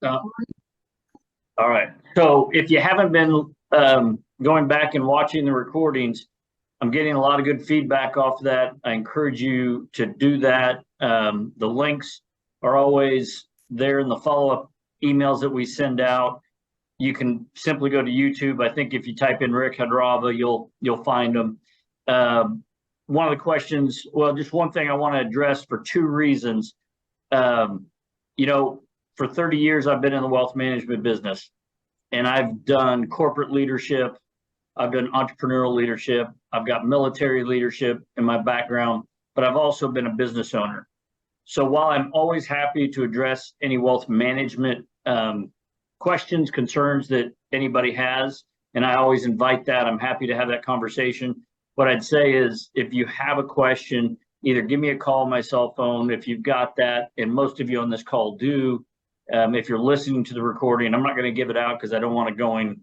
Uh, all right. So if you haven't been going back and watching the recordings, I'm getting a lot of good feedback off that. I encourage you to do that. The links are always there in the follow-up emails that we send out. You can simply go to YouTube. I think if you type in Rick Hadrava, you'll find them. One of the questions, well, just one thing I want to address for two reasons. Um, you know, for 30 years, I've been in the wealth management business, and I've done corporate leadership. I've done entrepreneurial leadership. I've got military leadership in my background, but I've also been a business owner. So while I'm always happy to address any wealth management questions, concerns that anybody has, and I always invite that, I'm happy to have that conversation. What I'd say is if you have a question, either give me a call on my cell phone if you've got that, and most of you on this call do. If you're listening to the recording, I'm not going to give it out because I don't want to go in,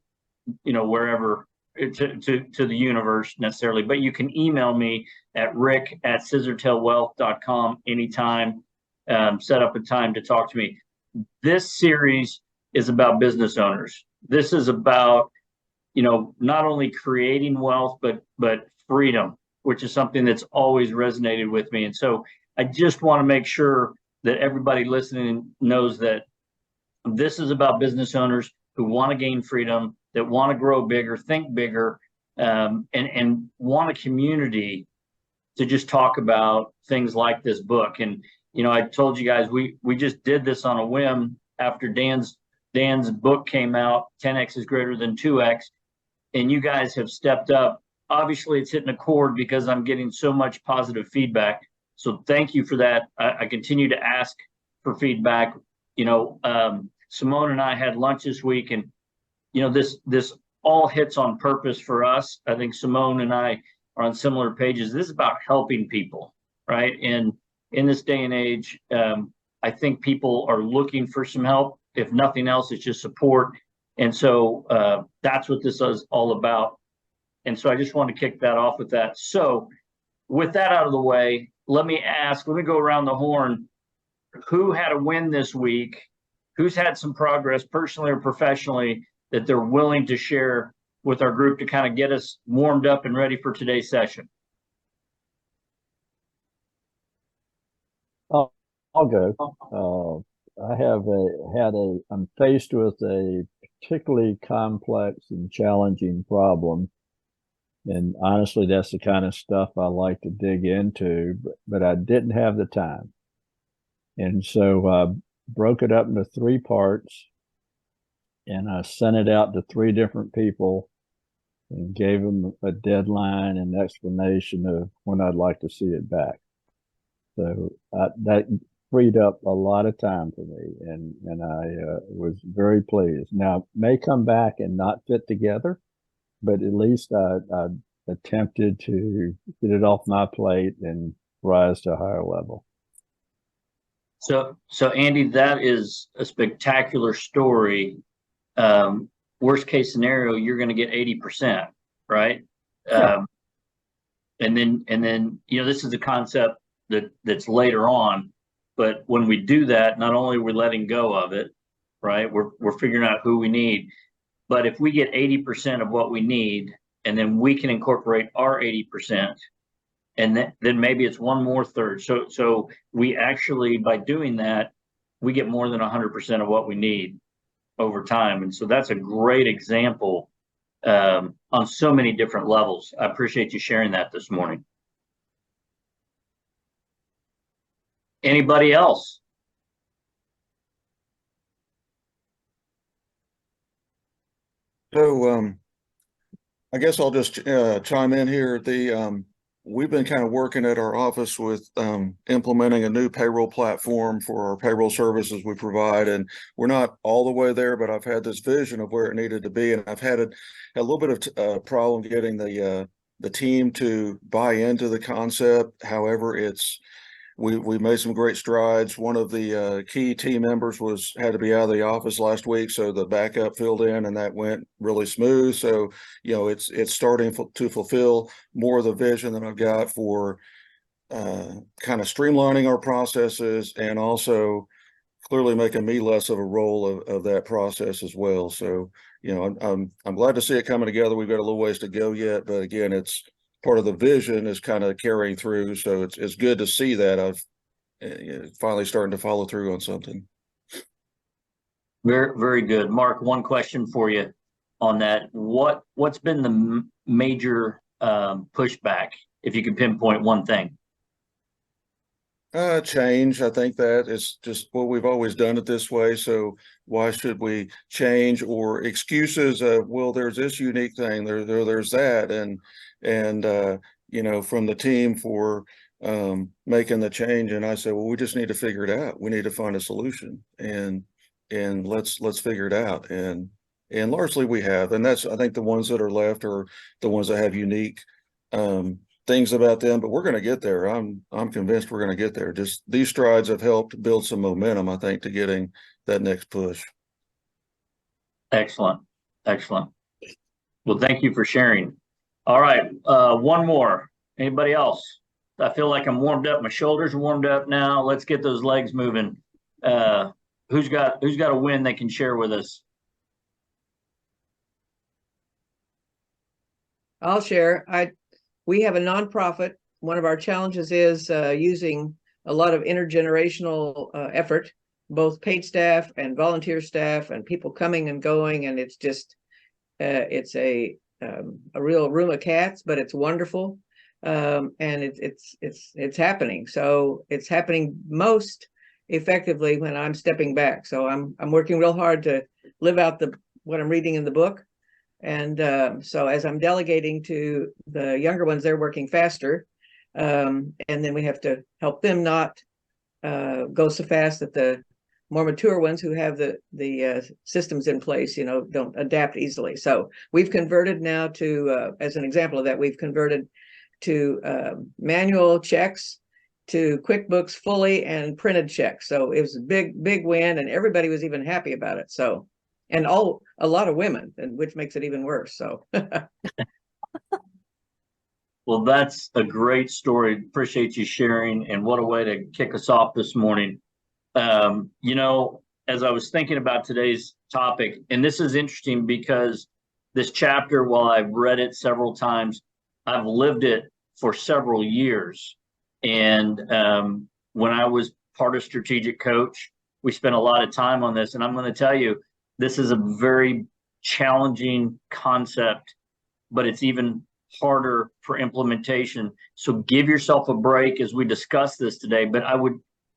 wherever to the universe necessarily, but you can email me at rick@scissortailwealth.com anytime. Set up a time to talk to me. This series is about business owners. This is about, not only creating wealth, but freedom, which is something that's always resonated with me. And so I just want to make sure that everybody listening knows that this is about business owners who want to gain freedom, that want to grow bigger, think bigger, and want a community to just talk about things like this book. And I told you guys we just did this on a whim after Dan's book came out. 10x is greater than 2x, and you guys have stepped up. Obviously, it's hitting a chord because I'm getting so much positive feedback. So thank you for that. I continue to ask for feedback. Simone and I had lunch this week, and this all hits on purpose for us. I think Simone and I are on similar pages. This is about helping people, right? And in this day and age, I think people are looking for some help. If nothing else, it's just support. And so that's what this is all about. And so I just want to kick that off with that. So with that out of the way, let me go around the horn. Who had a win this week? Who's had some progress personally or professionally that they're willing to share with our group to kind of get us warmed up and ready for today's session? I'll go. I'm faced with a particularly complex and challenging problem. And honestly, that's the kind of stuff I like to dig into, but I didn't have the time. And so I broke it up into 3 parts, and I sent it out to 3 different people and gave them a deadline and explanation of when I'd like to see it back. So that freed up a lot of time for me, and I was very pleased. Now, it may come back and not fit together, but at least I attempted to get it off my plate and rise to a higher level. So Andy, that is a spectacular story. Worst case scenario, you're going to get 80%, right? Yeah. And then this is a concept that's later on, but when we do that, not only are we letting go of it, right? We're figuring out who we need, but if we get 80% of what we need, and then we can incorporate our 80%, and then maybe it's one more third. So we actually, by doing that, we get more than 100% of what we need over time. And so that's a great example on so many different levels. I appreciate you sharing that this morning. Anybody else? So I guess I'll just chime in here. We've been kind of working at our office with implementing a new payroll platform for our payroll services we provide, and we're not all the way there, but I've had this vision of where it needed to be, and I've had a little bit of problem getting the team to buy into the concept. However, we made some great strides. One of the key team members had to be out of the office last week, so the backup filled in, and that went really smooth. So, it's starting to fulfill more of the vision that I've got for kind of streamlining our processes, and also clearly making me less of a role of that process as well. So, you know, I'm glad to see it coming together. We've got a little ways to go yet, but again, it's part of the vision is kind of carrying through. So it's good to see that I've finally starting to follow through on something. Very, very good. Mark, one question for you on that. What's been the major pushback, if you could pinpoint one thing? Change. I think that is just what we've always done it this way. So why should we change, or excuses? Well, there's this unique thing. There's that, and you know, from the team for making the change. And I said, well, we just need to figure it out. We need to find a solution, and let's figure it out. And largely we have. And that's, I think, the ones that are left are the ones that have unique things about them, but we're going to get there. I'm convinced we're going to get there. Just these strides have helped build some momentum, I think, to getting that next push. Excellent. Excellent. Well, thank you for sharing. All right. One more. Anybody else? I feel like I'm warmed up. My shoulders are warmed up now. Let's get those legs moving. Who's got a win they can share with us? I'll share. We have a nonprofit. One of our challenges is using a lot of intergenerational effort, both paid staff and volunteer staff, and people coming and going. And it's just, it's a real room of cats, but it's wonderful. And it's happening. So it's happening most effectively when I'm stepping back. So I'm working real hard to live out what I'm reading in the book. And so as I'm delegating to the younger ones, they're working faster. And then we have to help them not go so fast that the more mature ones who have the systems in place, you know, don't adapt easily. So we've converted now to, as an example of that, we've converted to manual checks to QuickBooks fully and printed checks. So it was a big win, and everybody was even happy about it. So. And a lot of women, and which makes it even worse. So, well, that's a great story. Appreciate you sharing, and what a way to kick us off this morning. You know, as I was thinking about today's topic, and this is interesting because this chapter, while I've read it several times, I've lived it for several years. And when I was part of Strategic Coach, we spent a lot of time on this, and I'm going to tell you, this is a very challenging concept, but it's even harder for implementation. So give yourself a break as we discuss this today. But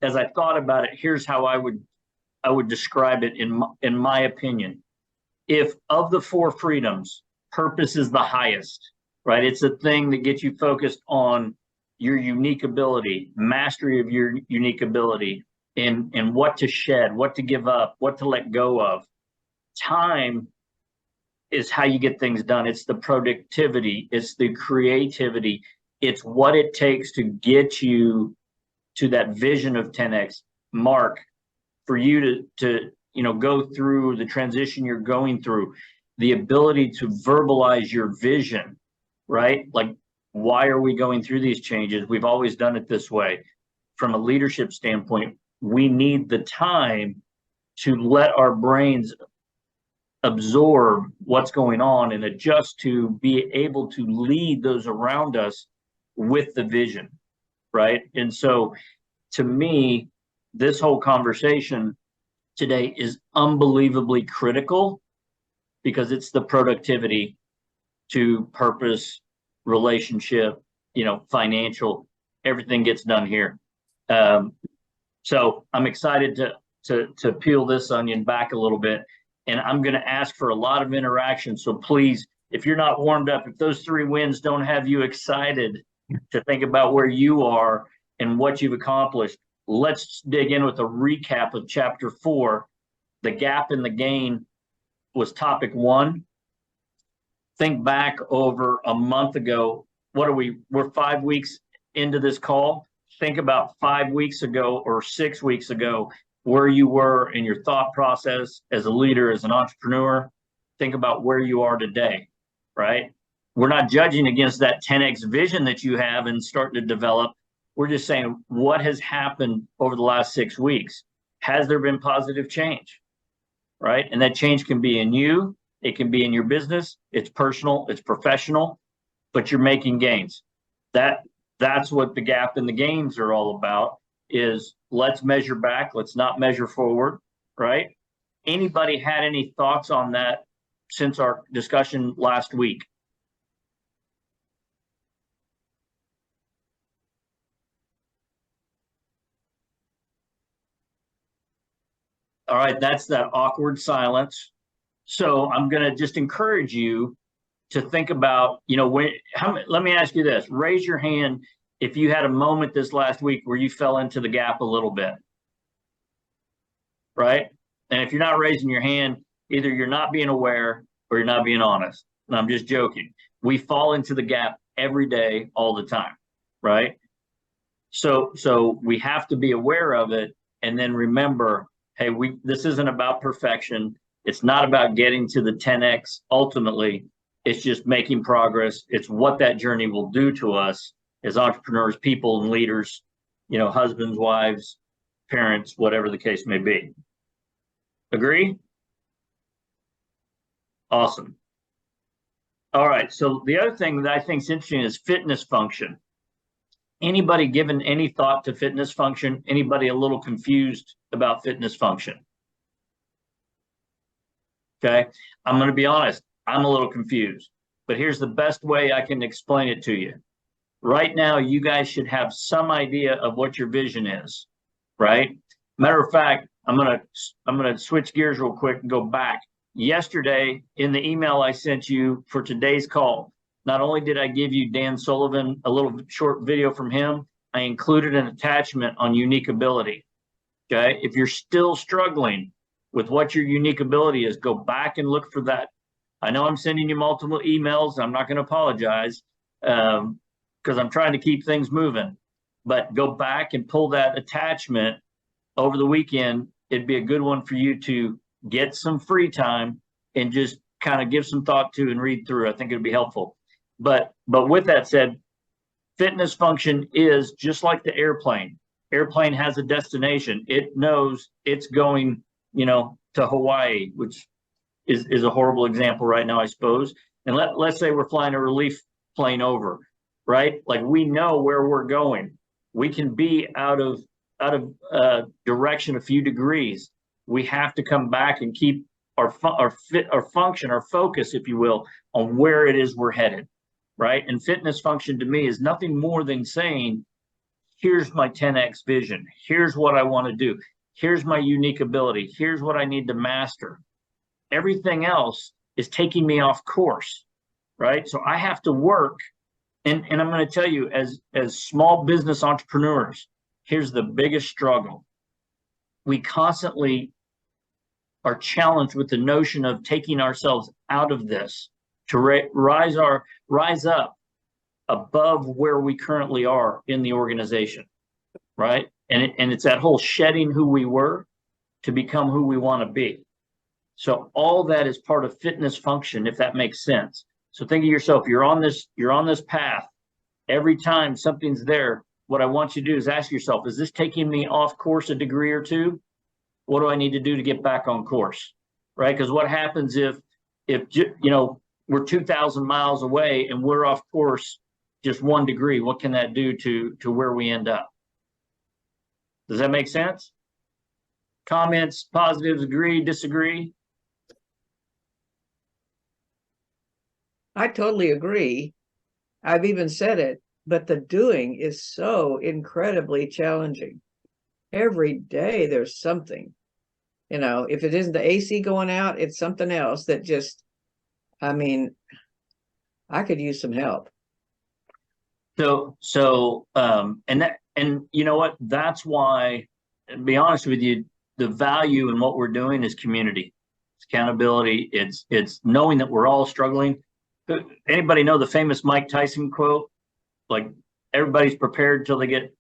as I thought about it, here's how I would describe it in my opinion. If of the four freedoms, purpose is the highest, right? It's a thing that gets you focused on your unique ability, mastery of your unique ability, and what to shed, what to give up, what to let go of. Time is how you get things done. It's the productivity, it's the creativity, it's what it takes to get you to that vision of 10x. Mark, for you to you know, go through the transition you're going through, the ability to verbalize your vision, right? Like, why are we going through these changes? We've always done it this way. From a leadership standpoint, we need the time to let our brains absorb what's going on and adjust to be able to lead those around us with the vision, right? And so to me, this whole conversation today is unbelievably critical because it's the productivity to purpose, relationship, you know, financial, everything gets done here. So I'm excited to peel this onion back a little bit. And I'm going to ask for a lot of interaction. So please, if you're not warmed up, if those 3 wins don't have you excited to think about where you are and what you've accomplished, let's dig in with a recap of chapter 4. The gap in the gain was topic 1. Think back over a month ago. We're 5 weeks into this call. Think about 5 weeks ago or 6 weeks ago, where you were in your thought process as a leader, as an entrepreneur. Think about where you are today, right? We're not judging against that 10x vision that you have and starting to develop. We're just saying what has happened over the last 6 weeks. has there been positive change? Right? And that change can be in you, it can be in your business, it's personal, it's professional, but you're making gains. That's what the gap and the gains are all about, is let's measure back, let's not measure forward, right? Anybody had any thoughts on that since our discussion last week? All right, that's that awkward silence. So I'm going to just encourage you to think about, let me ask you this, raise your hand if you had a moment this last week where you fell into the gap a little bit, right? And if you're not raising your hand, either you're not being aware or you're not being honest. And I'm just joking. We fall into the gap every day, all the time, right? So we have to be aware of it, and then remember, hey, this isn't about perfection. It's not about getting to the 10x ultimately. It's just making progress. It's what that journey will do to us as entrepreneurs, people, and leaders, husbands, wives, parents, whatever the case may be. Agree? Awesome. All right. So the other thing that I think is interesting is fitness function. Anybody given any thought to fitness function? Anybody a little confused about fitness function? Okay. I'm going to be honest. I'm a little confused, but here's the best way I can explain it to you. Right now, you guys should have some idea of what your vision is, right? Matter of fact, I'm gonna switch gears real quick and go back. Yesterday, in the email I sent you for today's call, not only did I give you Dan Sullivan, a little short video from him, I included an attachment on unique ability. Okay, if you're still struggling with what your unique ability is, go back and look for that. I know I'm sending you multiple emails. I'm not going to apologize because I'm trying to keep things moving. But go back and pull that attachment over the weekend. It'd be a good one for you to get some free time and just kind of give some thought to and read through. I think it'd be helpful. But with that said, fitness function is just like the airplane. Airplane has a destination. It knows it's going, to Hawaii, which is a horrible example right now, I suppose. And let's say we're flying a relief plane over, right? Like, we know where we're going. We can be out of direction a few degrees. We have to come back and keep our function, our focus, if you will, on where it is we're headed, right? And fitness function to me is nothing more than saying, here's my 10x vision. Here's what I want to do. Here's my unique ability. Here's what I need to master. Everything else is taking me off course, right? So I have to work. And I'm going to tell you, as small business entrepreneurs, here's the biggest struggle. We constantly are challenged with the notion of taking ourselves out of this to rise up above where we currently are in the organization, right? And it's that whole shedding who we were to become who we want to be. So all that is part of fitness function, if that makes sense. So think of yourself, you're on this path. Every time something's there, what I want you to do is ask yourself, is this taking me off course a degree or two? What do I need to do to get back on course, right? Because what happens if we're 2,000 miles away and we're off course just 1 degree? What can that do to where we end up? Does that make sense? Comments, positives, agree, disagree? I totally agree. I've even said it, but the doing is so incredibly challenging. Every day there's something, if it isn't the AC going out, it's something else that just, I could use some help. And you know what? That's why, to be honest with you, the value in what we're doing is community. It's accountability. It's knowing that we're all struggling. Anybody know the famous Mike Tyson quote? Like, everybody's prepared till they get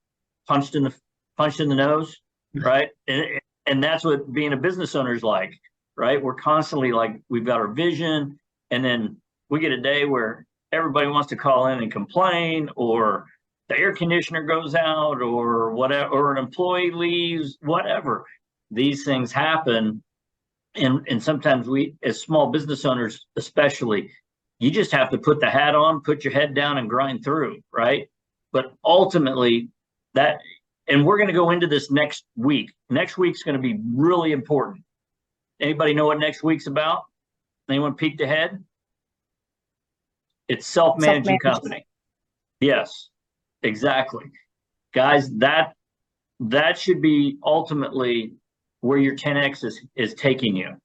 punched in the nose, right? And that's what being a business owner is like, right? We're constantly like, we've got our vision, and then we get a day where everybody wants to call in and complain, or the air conditioner goes out, or whatever, or an employee leaves, whatever. these things happen. And sometimes we, as small business owners, especially, you just have to put the hat on, put your head down and grind through, right? But ultimately that, and we're going to go into this next week. Next week's going to be really important. Anybody know what next week's about? Anyone peeked ahead? It's self-managing company. Yes, exactly. Guys, that should be ultimately where your 10X is taking you,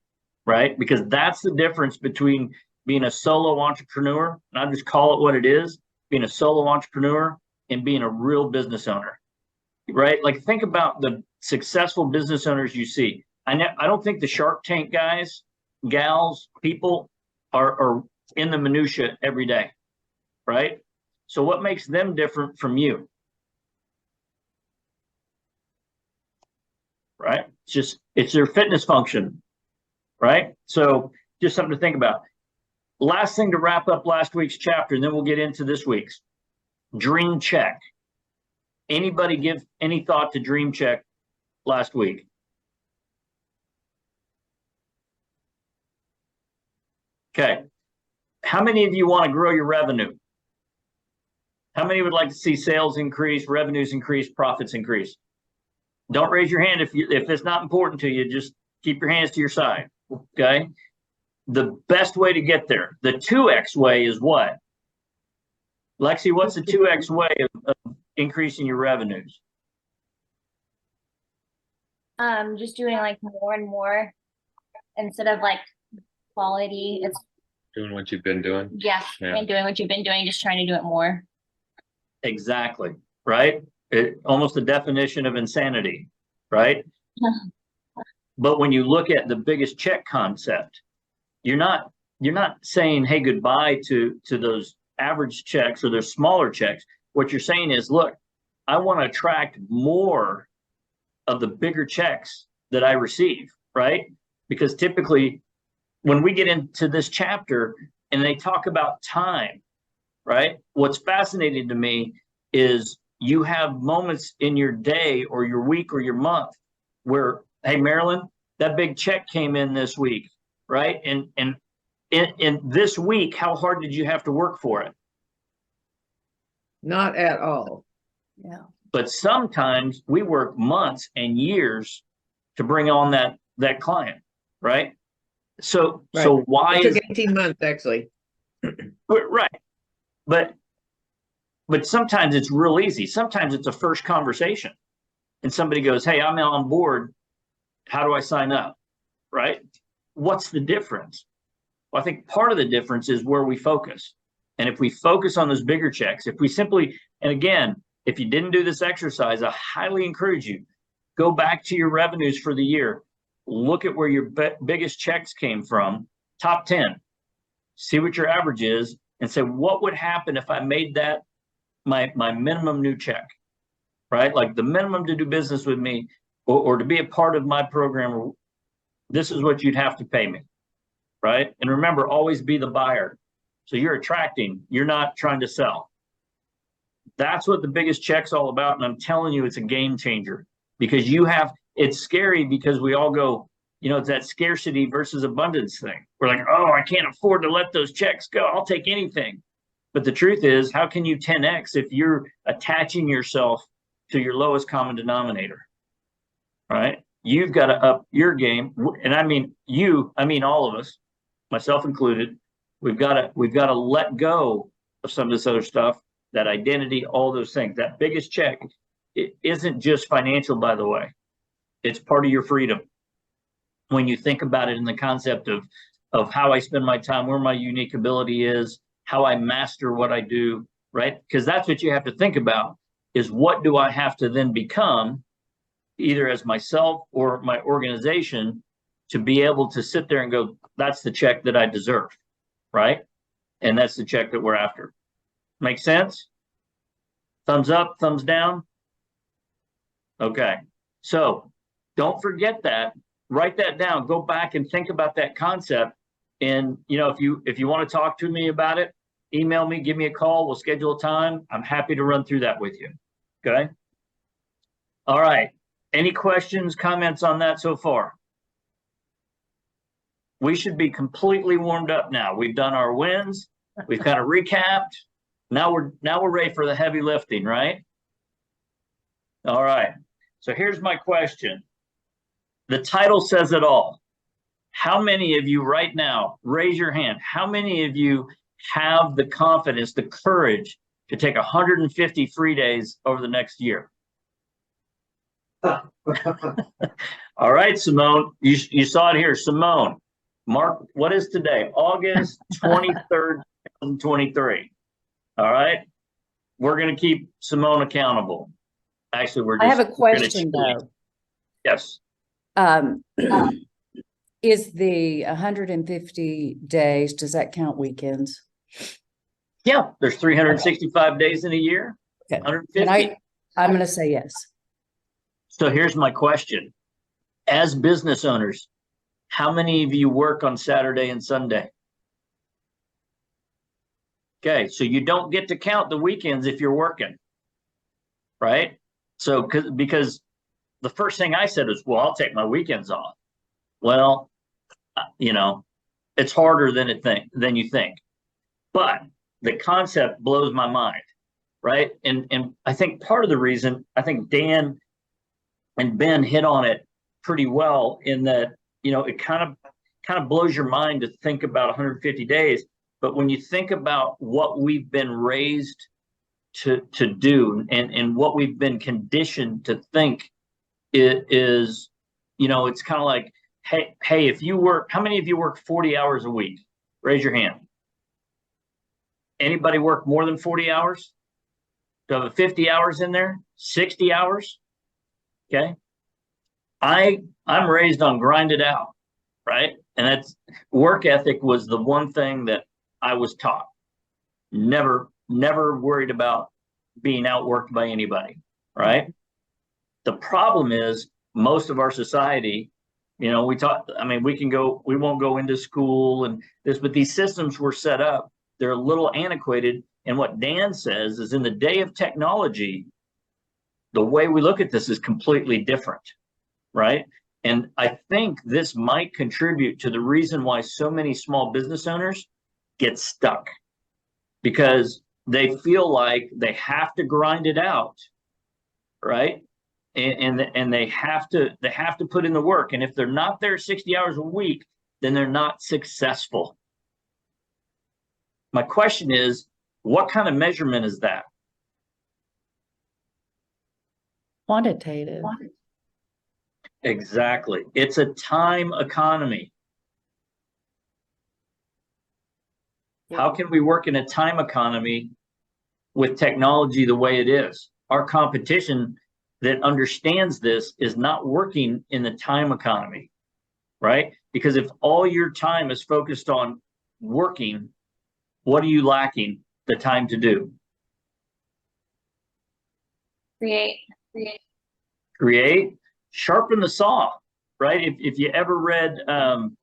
right? Because that's the difference between being a solo entrepreneur, and I just call it what it is, being a solo entrepreneur and being a real business owner, right? Like think about the successful business owners you see. I don't think the Shark Tank guys, gals, people are in the minutia every day, right? So what makes them different from you? Right? It's their fitness function, right? So just something to think about. Last thing to wrap up last week's chapter, and then we'll get into this week's. Dream check. Anybody give any thought to dream check last week? Okay. How many of you want to grow your revenue? How many would like to see sales increase, revenues increase, profits increase? Don't raise your hand if it's not important to you. Just keep your hands to your side. Okay. The best way to get there, the 2X way is what? Lexi, what's the 2X way of increasing your revenues? Just doing like more and more instead of like quality. It's Doing what you've been doing. yeah, and doing what you've been doing, just trying to do it more. Exactly. Right. Almost the definition of insanity. Right. But when you look at the biggest check concept, you're not saying, hey, goodbye to those average checks or those smaller checks. What you're saying is, look, I want to attract more of the bigger checks that I receive, right? Because typically when we get into this chapter and they talk about time, right? What's fascinating to me is you have moments in your day or your week or your month where, hey, Marilyn, that big check came in this week, right? And in this week, how hard did you have to work for it? Not at all. Yeah. But sometimes we work months and years to bring on that client, right? So Right. so why It is took 18 months actually. right? But sometimes it's real easy. Sometimes it's a first conversation, and somebody goes, "Hey, I'm on board. How do I sign up?" Right? What's the difference? Well, I think part of the difference is where we focus. And if we focus on those bigger checks, if we simply, and again, if you didn't do this exercise, I highly encourage you, go back to your revenues for the year. Look at where your biggest checks came from, top 10. See what your average is and say, what would happen if I made that my minimum new check, right? Like the minimum to do business with me or to be a part of my program, this is what you'd have to pay me, right? And remember, always be the buyer. So you're attracting, you're not trying to sell. That's what the biggest check's all about. And I'm telling you, it's a game changer because it's scary because we all go, it's that scarcity versus abundance thing. We're like, oh, I can't afford to let those checks go. I'll take anything. But the truth is, how can you 10X if you're attaching yourself to your lowest common denominator, right? You've got to up your game. And I mean all of us, myself included. We've got to let go of some of this other stuff, that identity, all those things. That biggest check, it isn't just financial, by the way. It's part of your freedom. When you think about it in the concept of how I spend my time, where my unique ability is, how I master what I do, right? Because that's what you have to think about is what do I have to then become, either as myself or my organization, to be able to sit there and go, that's the check that I deserve, right? And that's the check that we're after. Make sense? Thumbs up, thumbs down? Okay. So don't forget that. Write that down. Go back and think about that concept. And if you want to talk to me about it, email me, give me a call. We'll schedule a time. I'm happy to run through that with you. Okay. All right. Any questions, comments on that so far? We should be completely warmed up now. We've done our wins. We've kind of recapped. Now we're ready for the heavy lifting, right? All right. So here's my question. The title says it all. How many of you right now, raise your hand, how many of you have the confidence, the courage to take 150 free days over the next year? All right, Simone, you saw it here. Simone, Mark, what is today? August 23rd, 2023. All right. We're going to keep Simone accountable. Actually, I have a question though. Yes. Is the 150 days, does that count weekends? Yeah, there's 365 days in a year. Okay. 150. And I'm going to say yes. So here's my question. As business owners, how many of you work on Saturday and Sunday? Okay, so you don't get to count the weekends if you're working, right? So because the first thing I said is, well, I'll take my weekends off. Well, you know, it's harder than you think. But the concept blows my mind, right? And I think part of the reason, I think Dan and Ben hit on it pretty well in that, you know, it kind of blows your mind to think about 150 days. But when you think about what we've been raised to do and what we've been conditioned to think, it is, you know, it's kind of like, hey, if you work, how many of you work 40 hours a week? Raise your hand. Anybody work more than 40 hours? Do I have 50 hours in there? 60 hours? Okay. I'm raised on grind it out, right? And that's work ethic was the one thing that I was taught. Never worried about being outworked by anybody, right? The problem is most of our society, you know, we won't go into school and this, but these systems were set up, they're a little antiquated. And what Dan says is in the day of technology, the way we look at this is completely different, right? And I think this might contribute to the reason why so many small business owners get stuck, because they feel like they have to grind it out, right? And they have to put in the work. And if they're not there 60 hours a week, then they're not successful. My question is, what kind of measurement is that? Quantitative. Exactly. It's a time economy. How can we work in a time economy with technology the way it is? Our competition that understands this is not working in the time economy, right? Because if all your time is focused on working, what are you lacking the time to do? Create, sharpen the saw, right? If you ever read 7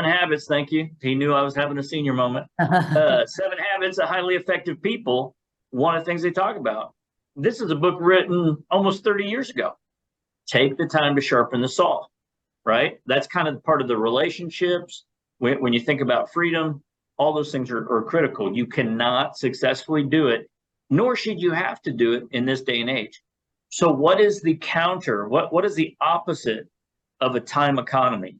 Habits, thank you. He knew I was having a senior moment. 7 Habits of Highly Effective People, one of the things they talk about. This is a book written almost 30 years ago. Take the time to sharpen the saw, right? That's kind of part of the relationships. When you think about freedom, all those things are critical. You cannot successfully do it, nor should you have to do it in this day and age. So what is the counter? What is the opposite of a time economy?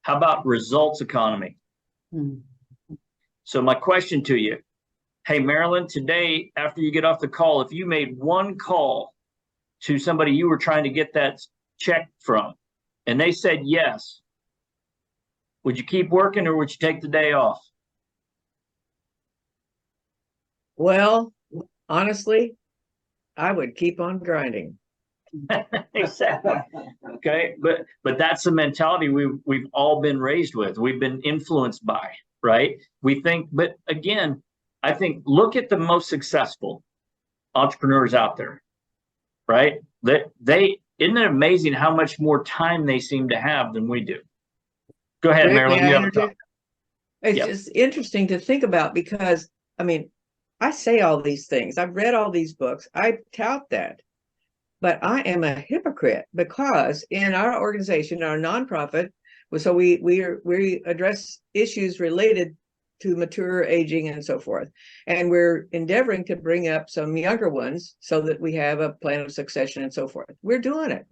How about results economy? So my question to you, hey, Marilyn, today, after you get off the call, if you made one call to somebody you were trying to get that check from, and they said yes, would you keep working or would you take the day off? Well, honestly, I would keep on grinding. Exactly. Okay, but that's the mentality we've all been raised with. We've been influenced by, right? We think, but again, I think look at the most successful entrepreneurs out there, right? They isn't it amazing how much more time they seem to have than we do? Go ahead, Rick, Marilyn. may I You have a interject? thought. It's Yeah. just interesting to think about because I mean, I say all these things. I've read all these books. I tout that. But I am a hypocrite because in our organization, our nonprofit, so we address issues related to mature aging and so forth. And we're endeavoring to bring up some younger ones so that we have a plan of succession and so forth. We're doing it.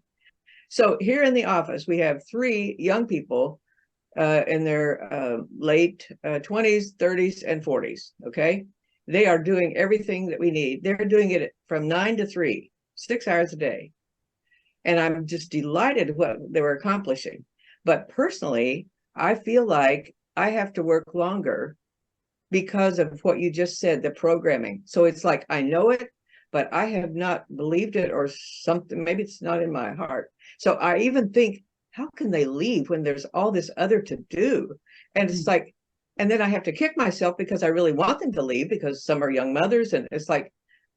So here in the office, we have 3 young people in their late 20s, 30s, and 40s. Okay. They are doing everything that we need. They're doing it from 9 to 3, 6 hours a day. And I'm just delighted what they were accomplishing. But personally, I feel like I have to work longer because of what you just said, the programming. So it's like, I know it, but I have not believed it or something. Maybe it's not in my heart. So I even think, how can they leave when there's all this other to do? And it's like, and then I have to kick myself because I really want them to leave because some are young mothers. And it's like,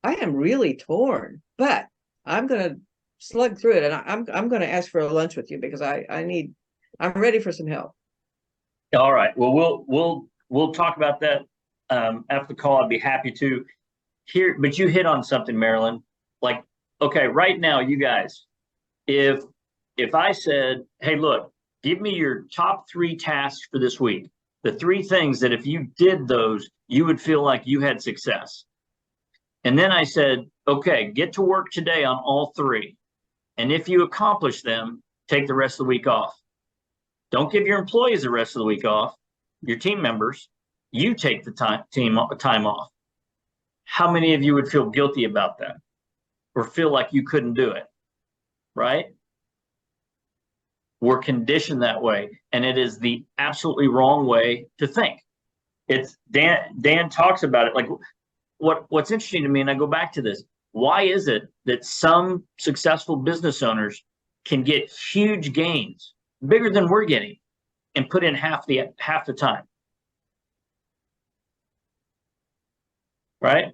I am really torn, but I'm going to slug through it. And I'm going to ask for a lunch with you because I'm ready for some help. All right. Well, we'll talk about that after the call. I'd be happy to hear, but you hit on something, Marilyn. Like, okay, right now, you guys, if I said, hey, look, give me your top 3 tasks for this week, the 3 things that if you did those, you would feel like you had success. And then I said, okay, get to work today on all 3. And if you accomplish them, take the rest of the week off. Don't give your employees the rest of the week off, your team members. You take the time off. How many of you would feel guilty about that or feel like you couldn't do it? Right? We're conditioned that way, and it is the absolutely wrong way to think. It's Dan talks about it. Like what's interesting to me, and I go back to this, why is it that some successful business owners can get huge gains, bigger than we're getting, and put in half the time? Right?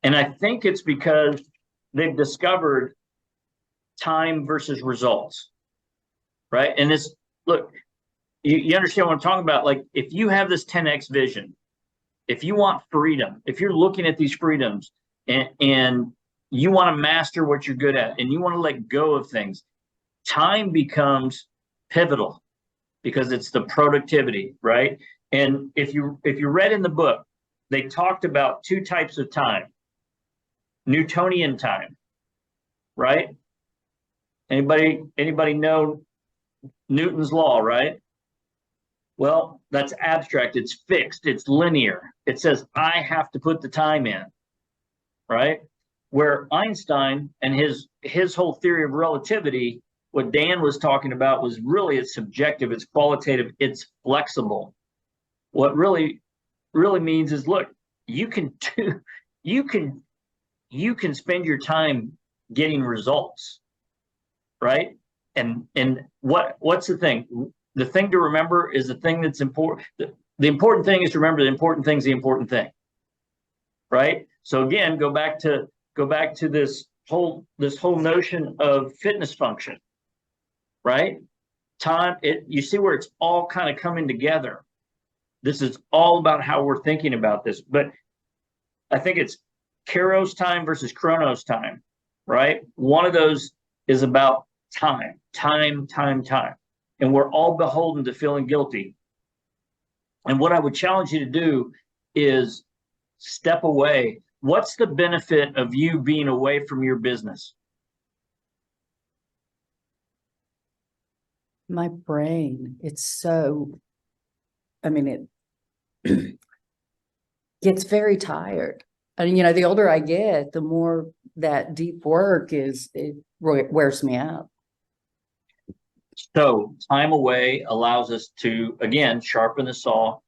And I think it's because they've discovered time versus results. Right? And this, look, you understand what I'm talking about? Like, if you have this 10X vision, if you want freedom, if you're looking at these freedoms and you want to master what you're good at and you want to let go of things, time becomes pivotal because it's the productivity, right? And if you read in the book, they talked about 2 types of time. Newtonian time, right? Anybody know Newton's law, right? Well, that's abstract. It's fixed. It's linear. It says, I have to put the time in, right? Where Einstein and his whole theory of relativity, what Dan was talking about was really, it's subjective, it's qualitative, it's flexible. What really means is, look, you can spend your time getting results, right? And what's the thing? The thing to remember is the thing that's important. The important thing is to remember the important thing's the important thing, right? So again, go back to this whole notion of fitness function, right? Time, you see where it's all kind of coming together. This is all about how we're thinking about this. But I think it's Kairos time versus Chronos time, right? One of those is about time. And we're all beholden to feeling guilty. And what I would challenge you to do is step away. What's the benefit of you being away from your business? My brain, it's so, I mean, it gets very tired. And, the older I get, the more that deep work it wears me out. So time away allows us to, again, sharpen the saw.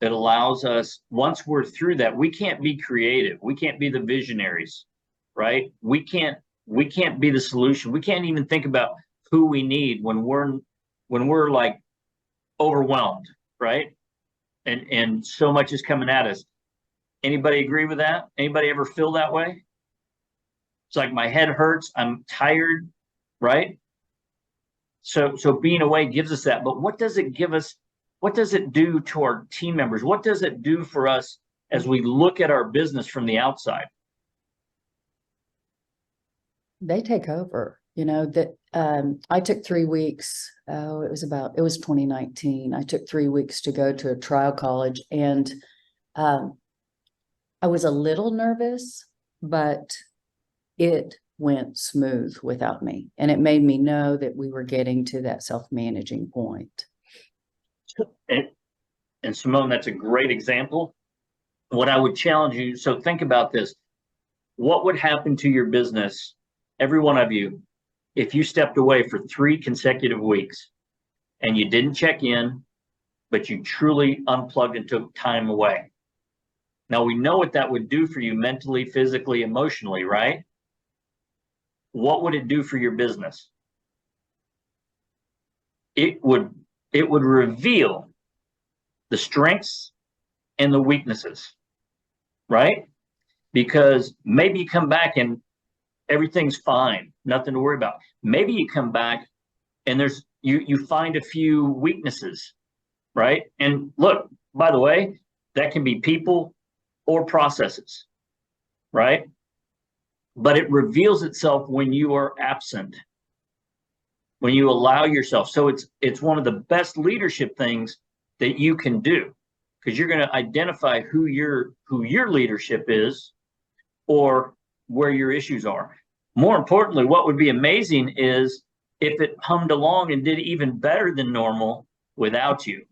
It allows us, once we're through that, we can't be creative. We can't be the visionaries, right? We can't be the solution. We can't even think about who we need when we're like overwhelmed, right? And so much is coming at us. Anybody agree with that? Anybody ever feel that way? It's like my head hurts, I'm tired, right? So being away gives us that. But what does it give us? What does it do to our team members? What does it do for us as we look at our business from the outside? They take over, you know, that, I took 3 weeks. It was 2019. I took 3 weeks to go to a trial college, and, I was a little nervous, but it went smooth without me. And it made me know that we were getting to that self-managing point. And Simone, that's a great example. What I would challenge you, so think about this. What would happen to your business, every one of you, if you stepped away for 3 consecutive weeks and you didn't check in, but you truly unplugged and took time away? Now, we know what that would do for you mentally, physically, emotionally, right? What would it do for your business? It would reveal the strengths and the weaknesses, right? Because maybe you come back and everything's fine, nothing to worry about. Maybe you come back and you find a few weaknesses, right? And look, by the way, that can be people or processes, right? But it reveals itself when you are absent, when you allow yourself. So it's one of the best leadership things that you can do, because you're going to identify who your leadership is or where your issues are. More importantly, what would be amazing is if it hummed along and did even better than normal without you.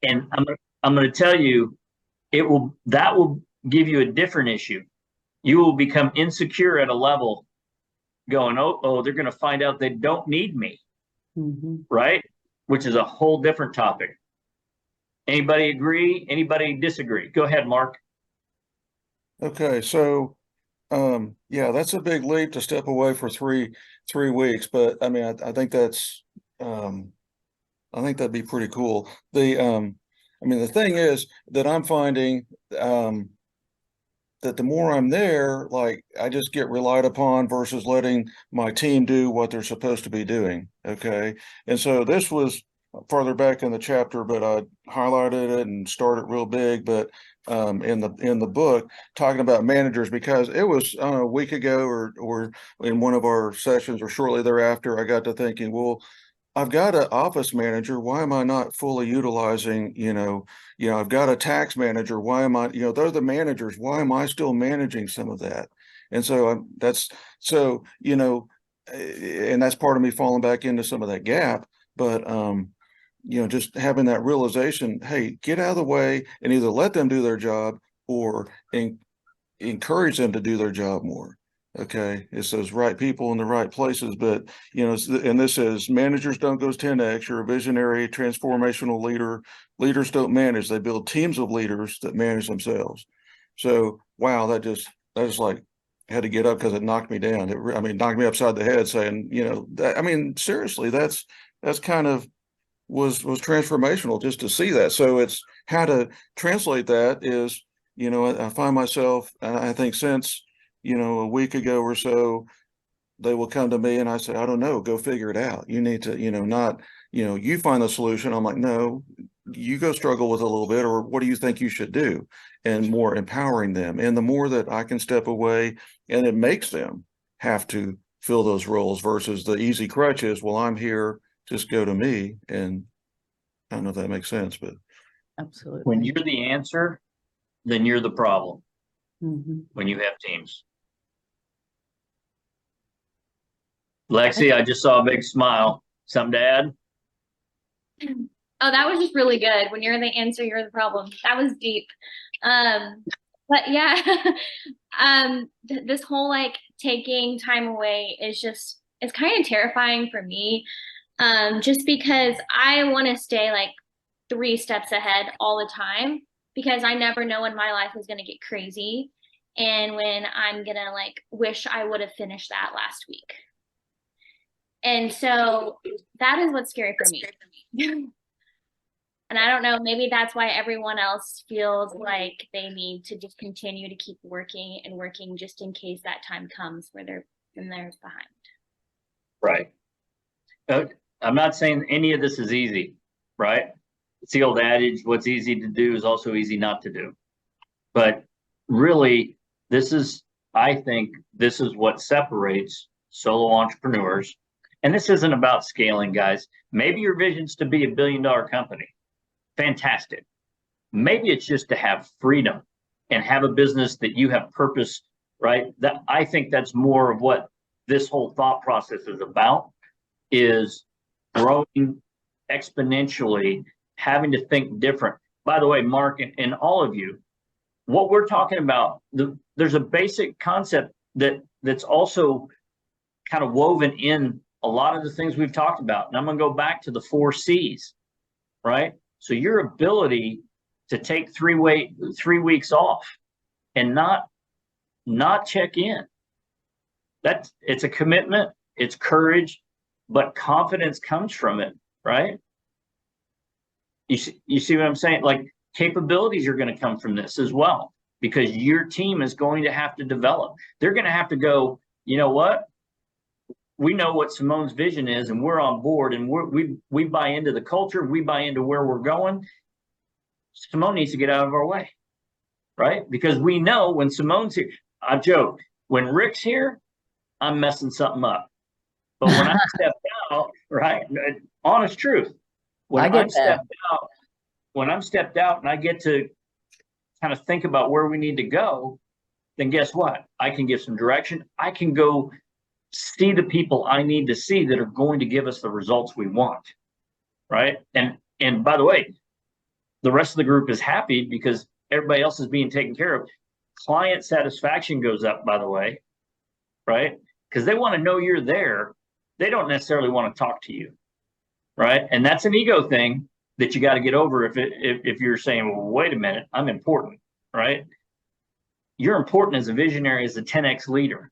And I'm going to tell you, that will give you a different issue. You will become insecure at a level going, oh, they're going to find out they don't need me, right? Which is a whole different topic. Anybody agree? Anybody disagree? Go ahead, Mark. Okay, so yeah, that's a big leap to step away for three weeks, but I mean, I think that's I think that'd be pretty cool. I mean, the thing is that I'm finding that the more I'm there, like I just get relied upon versus letting my team do what they're supposed to be doing. Okay. And so this was farther back in the chapter, but I highlighted it and started real big, but in the book talking about managers, because it was a week ago or in one of our sessions or shortly thereafter, I got to thinking, well, I've got an office manager. Why am I not fully utilizing, I've got a tax manager. Why am I, they're the managers. Why am I still managing some of that? And so and that's part of me falling back into some of that gap. But, just having that realization, hey, get out of the way and either let them do their job or encourage them to do their job more. Okay, it's those right people in the right places, but and this says managers don't go 10x. You're a visionary, transformational leader. Leaders don't manage; they build teams of leaders that manage themselves. So, wow, that just like had to get up because it knocked me down. Knocked me upside the head, saying, seriously, that's kind of was transformational just to see that. So it's how to translate that is, I find myself, and I think since a week ago or so, they will come to me and I say, I don't know, go figure it out. You need to, you find the solution. I'm like, no, you go struggle with it a little bit, or what do you think you should do? And more empowering them. And the more that I can step away, and it makes them have to fill those roles versus the easy crutches. Well, I'm here, just go to me. And I don't know if that makes sense, but. Absolutely. When you're the answer, then you're the problem. Mhm. When you have teams. Lexi, I just saw a big smile. Something to add? Oh, that was just really good. When you're the answer, you're the problem. That was deep. But yeah, this whole like taking time away is it's kind of terrifying for me. Just because I want to stay like 3 steps ahead all the time, because I never know when my life is going to get crazy and when I'm going to like wish I would have finished that last week. And so that is what's scary for me. And I don't know, maybe that's why everyone else feels like they need to just continue to keep working and working just in case that time comes where they're behind. Right. I'm not saying any of this is easy, right? It's the old adage, what's easy to do is also easy not to do. But really, I think this is what separates solo entrepreneurs. And this isn't about scaling, guys. Maybe your vision's to be $1 billion company. Fantastic. Maybe it's just to have freedom and have a business that you have purpose, right? That I think that's more of what this whole thought process is about, is growing exponentially, having to think different. By the way, Mark and all of you, what we're talking about, there's a basic concept that's also kind of woven in a lot of the things we've talked about. And I'm going to go back to the 4 C's, right? So your ability to take 3 weeks off and not check in. It's a commitment, it's courage, but confidence comes from it, right? You see what I'm saying? Like, capabilities are going to come from this as well, because your team is going to have to develop. They're going to have to go, you know what? We know what Simone's vision is, and we're on board, and we buy into the culture. We buy into where we're going. Simone needs to get out of our way, right? Because we know when Simone's here, I joke, when Rick's here, I'm messing something up. But when I step out, right? Honest truth. When I'm stepped out and I get to kind of think about where we need to go, then guess what? I can give some direction. I can go see the people I need to see that are going to give us the results we want, right? And by the way, the rest of the group is happy because everybody else is being taken care of. Client satisfaction goes up, by the way, right? Because they want to know you're there. They don't necessarily want to talk to you, right? And that's an ego thing that you got to get over if you're saying, well, wait a minute, I'm important, right? You're important as a visionary, as a 10X leader.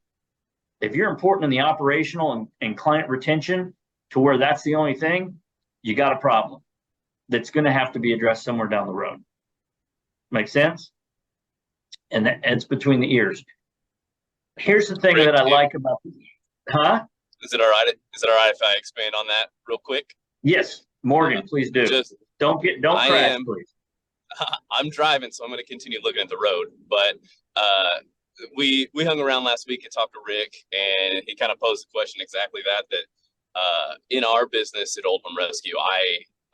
If you're important in the operational and client retention to where that's the only thing, you got a problem that's going to have to be addressed somewhere down the road. Make sense? And it's between the ears. Here's the thing that I like about this. Huh? Is it all right? Is it all right if I expand on that real quick? Yes, Morgan, please do. Don't crash, please. I'm driving, so I'm going to continue looking at the road. But we hung around last week and talked to Rick, and he kind of posed the question exactly that in our business at Old Home Rescue,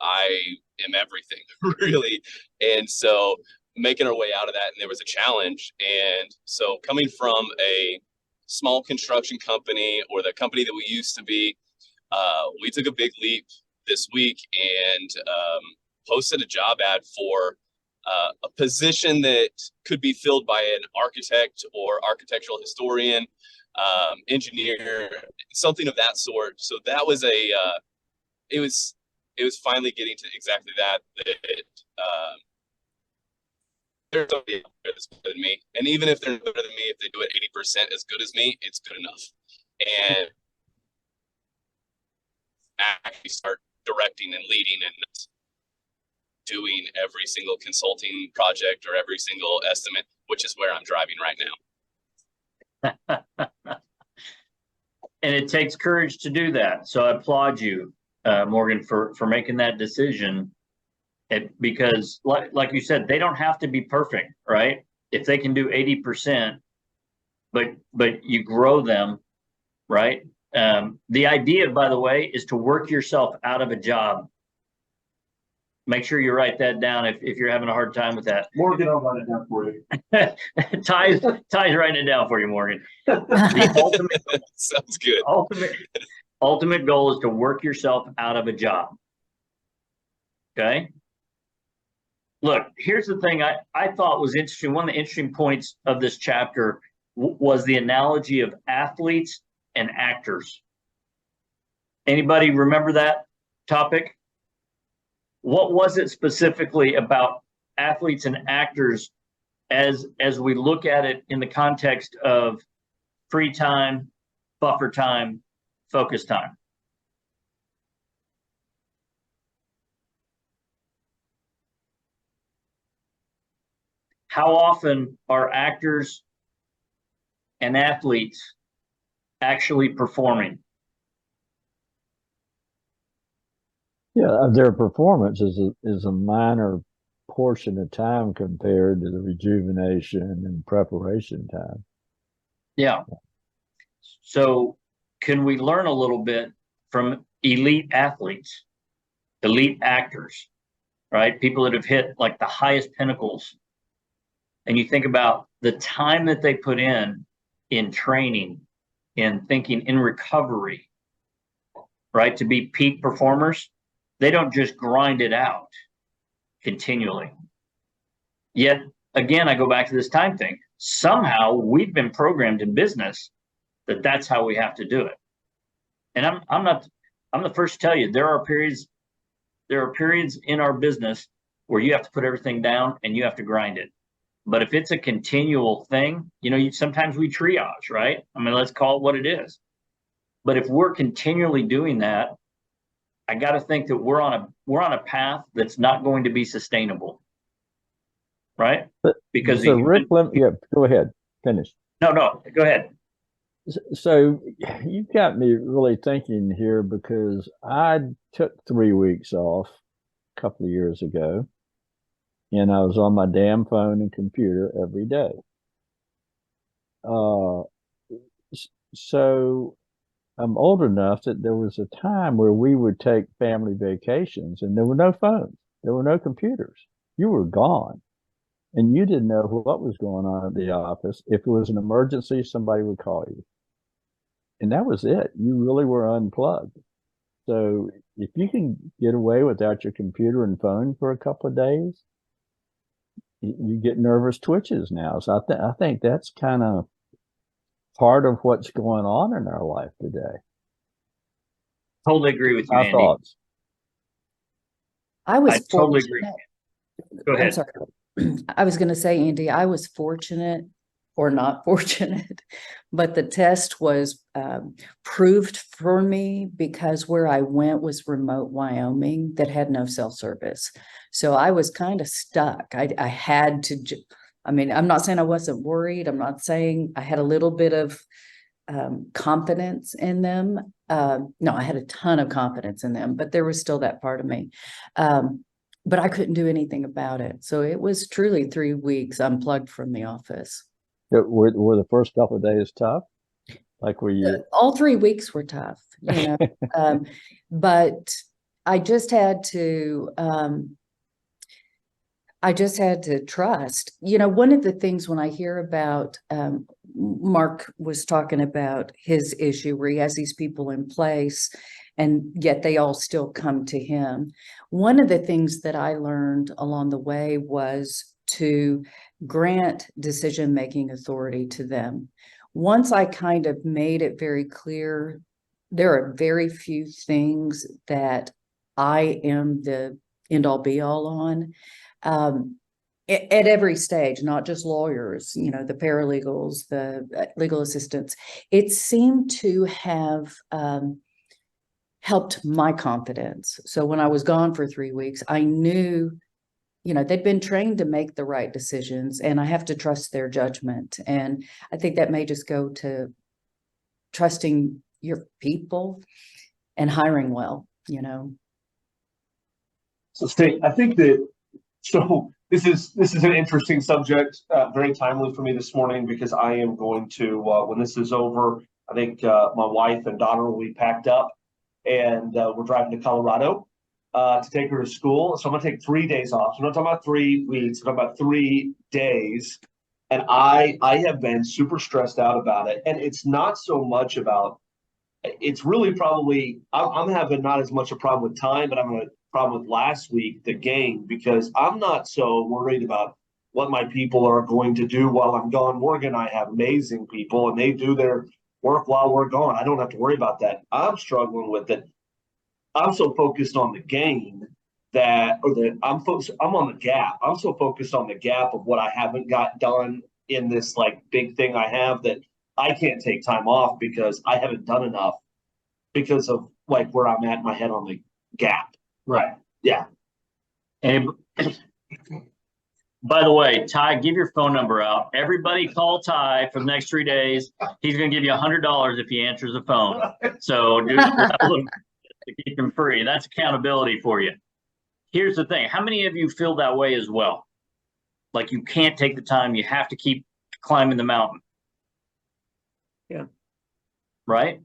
I am everything, really. And so making our way out of that, and there was a challenge. And so coming from a small construction company, or the company that we used to be, we took a big leap this week and posted a job ad for a position that could be filled by an architect or architectural historian, engineer, something of that sort. So that was it was finally getting to exactly that there's somebody out there that's better than me. And even if they're better than me, if they do it 80% as good as me, it's good enough. And actually start directing and leading and doing every single consulting project or every single estimate, which is where I'm driving right now. And it takes courage to do that. So I applaud you, Morgan, for making that decision. Because like you said, they don't have to be perfect, right? If they can do 80%, but you grow them, right? The idea, by the way, is to work yourself out of a job. Make sure you write that down if you're having a hard time with that. Morgan, I'll write it down for you. Ty's writing it down for you, Morgan. The ultimate sounds good. Ultimate goal is to work yourself out of a job. Okay. Look, here's the thing I thought was interesting. One of the interesting points of this chapter was the analogy of athletes and actors. Anybody remember that topic? What was it specifically about athletes and actors as we look at it in the context of free time, buffer time, focus time? How often are actors and athletes actually performing? Yeah, their performance is a minor portion of time compared to the rejuvenation and preparation time. Yeah. So can we learn a little bit from elite athletes, elite actors, right? People that have hit like the highest pinnacles. And you think about the time that they put in training, in thinking, in recovery, right? To be peak performers, they don't just grind it out continually. Yet again, I go back to this time thing. Somehow we've been programmed in business that that's how we have to do it. And I'm the first to tell you, there are periods in our business where you have to put everything down and you have to grind it. But if it's a continual thing, sometimes we triage, right? I mean, let's call it what it is. But if we're continually doing that, I got to think that we're on a path that's not going to be sustainable, right? Because so Rick, go ahead, finish. No, go ahead. So you've got me really thinking here, because I took 3 weeks off a couple of years ago, and I was on my damn phone and computer every day. So I'm old enough that there was a time where we would take family vacations and there were no phones, there were no computers. You were gone. And you didn't know what was going on at the office. If it was an emergency, somebody would call you. And that was it. You really were unplugged. So if you can get away without your computer and phone for a couple of days, you get nervous twitches now. So I think that's kind of part of what's going on in our life today. Totally agree with you, My Andy. thoughts. I was totally fortunate. agree. Go ahead. I'm sorry. I was going to say, Andy, I was fortunate or not fortunate, but the test was proved for me because where I went was remote Wyoming that had no cell service. So I was kind of stuck. I had to, I'm not saying I wasn't worried. I'm not saying I had a little bit of confidence in them. No, I had a ton of confidence in them, but there was still that part of me. But I couldn't do anything about it. So it was truly 3 weeks unplugged from the office. Were the first couple of days tough? Like were you? All 3 weeks were tough, but I just had to, trust. One of the things when I hear about, Mark was talking about his issue where he has these people in place and yet they all still come to him. One of the things that I learned along the way was to grant decision-making authority to them. Once I kind of made it very clear, there are very few things that I am the end-all be-all on. At every stage, not just lawyers, the paralegals, the legal assistants, it seemed to have helped my confidence. So when I was gone for 3 weeks, I knew, they'd been trained to make the right decisions and I have to trust their judgment. And I think that may just go to trusting your people and hiring well, So State, I think that, this is an interesting subject, very timely for me this morning because I am going to, when this is over, I think my wife and daughter will be packed up and we're driving to Colorado to take her to school. So I'm going to take 3 days off. So I'm not talking about 3 weeks, I'm talking about 3 days. And I have been super stressed out about it. And it's not so much about, it's really probably, I'm having not as much a problem with time, but I'm going to problem with last week, the game, because I'm not so worried about what my people are going to do while I'm gone. Morgan and I have amazing people and they do their work while we're gone. I don't have to worry about that. I'm struggling with it. I'm so focused on the game I'm on the gap. I'm so focused on the gap of what I haven't got done in this like big thing I have that I can't take time off because I haven't done enough because of like where I'm at in my head on the gap. Right. Yeah. And by the way, Ty, give your phone number out. Everybody call Ty for the next 3 days. He's going to give you $100 if he answers the phone. So do to keep him free. That's accountability for you. Here's the thing. How many of you feel that way as well? Like you can't take the time, you have to keep climbing the mountain. Yeah. Right?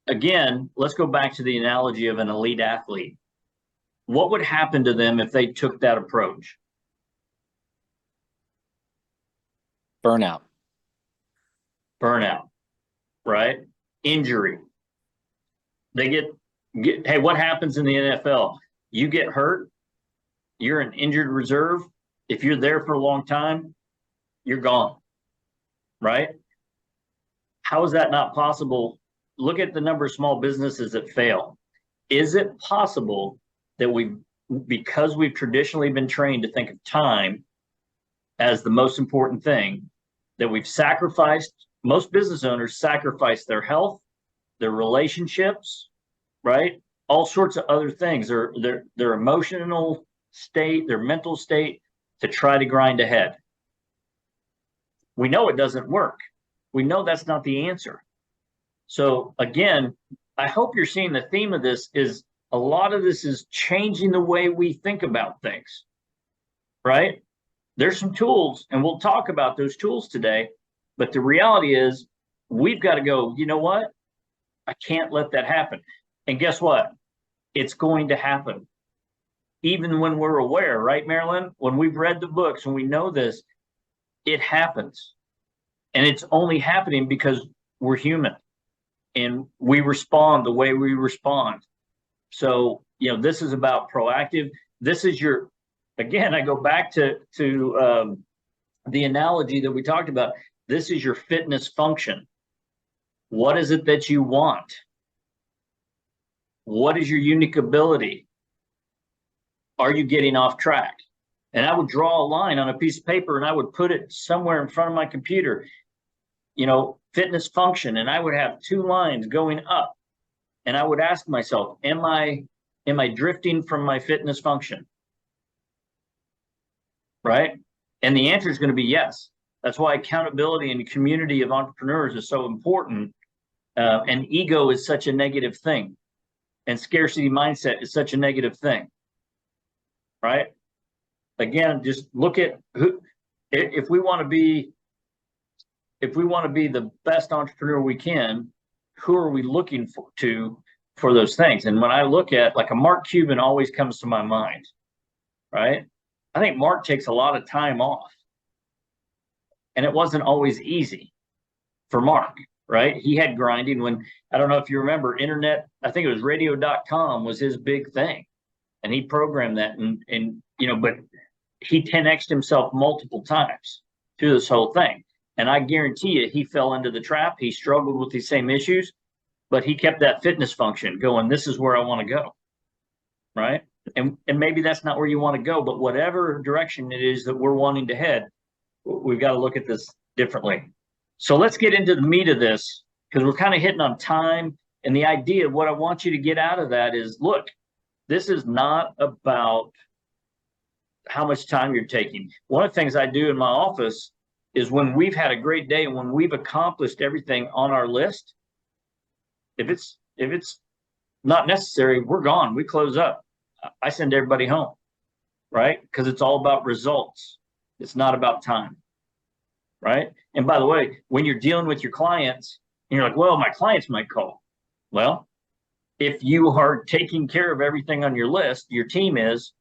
Again, let's go back to the analogy of an elite athlete. What would happen to them if they took that approach? Burnout. Burnout, right? Injury. They get, hey, what happens in the NFL? You get hurt, you're an injured reserve. If you're there for a long time, you're gone, right? How is that not possible? Look at the number of small businesses that fail. Is it possible that because we've traditionally been trained to think of time as the most important thing, that we've sacrificed, most business owners sacrifice their health, their relationships, right? All sorts of other things, their emotional state, their mental state, to try to grind ahead. We know it doesn't work. We know that's not the answer. So again, I hope you're seeing the theme of this is a lot of this is changing the way we think about things, right? There's some tools, and we'll talk about those tools today, but the reality is we've got to go, you know what? I can't let that happen. And guess what? It's going to happen. Even when we're aware, right, Marilyn? When we've read the books and we know this, it happens. And it's only happening because we're human and we respond the way we respond. So, this is about proactive. This is again, I go back to the analogy that we talked about. This is your fitness function. What is it that you want? What is your unique ability? Are you getting off track? And I would draw a line on a piece of paper and I would put it somewhere in front of my computer, fitness function. And I would have 2 lines going up. And I would ask myself, am I drifting from my fitness function? Right? And the answer is going to be yes. That's why accountability and community of entrepreneurs is so important. And ego is such a negative thing. And scarcity mindset is such a negative thing. Right? Again, just look at if we want to be the best entrepreneur we can, who are we looking for those things? And when I look at, like, a Mark Cuban always comes to my mind, right? I think Mark takes a lot of time off. And it wasn't always easy for Mark, right? He had grinding when, I don't know if you remember, internet, I think it was radio.com was his big thing. And he programmed that but he 10x'd himself multiple times through this whole thing. And I guarantee you, he fell into the trap. He struggled with these same issues, but he kept that fitness function going. This is where I want to go, right? And maybe that's not where you want to go, but whatever direction it is that we're wanting to head, we've got to look at this differently. So let's get into the meat of this, because we're kind of hitting on time. And the idea of what I want you to get out of that is, look, this is not about how much time you're taking. One of the things I do in my office is when we've had a great day and when we've accomplished everything on our list, if it's not necessary, we're gone. We close up. I send everybody home, right? Because it's all about results. It's not about time, right? And by the way, when you're dealing with your clients, and you're like, well, my clients might call. Well, if you are taking care of everything on your list, your team is,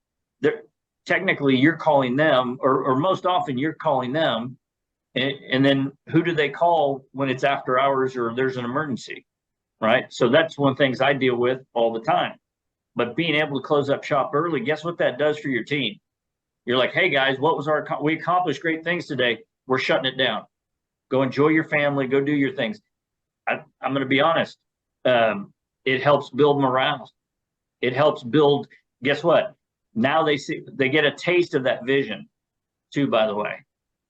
technically you're calling them, or most often you're calling them, and then who do they call when it's after hours or there's an emergency, right? So that's one of the things I deal with all the time. But being able to close up shop early, guess what that does for your team? You're like, hey guys, we accomplished great things today. We're shutting it down. Go enjoy your family, go do your things. I'm going to be honest. It helps build morale. It helps build, guess what? Now they get a taste of that vision too, by the way,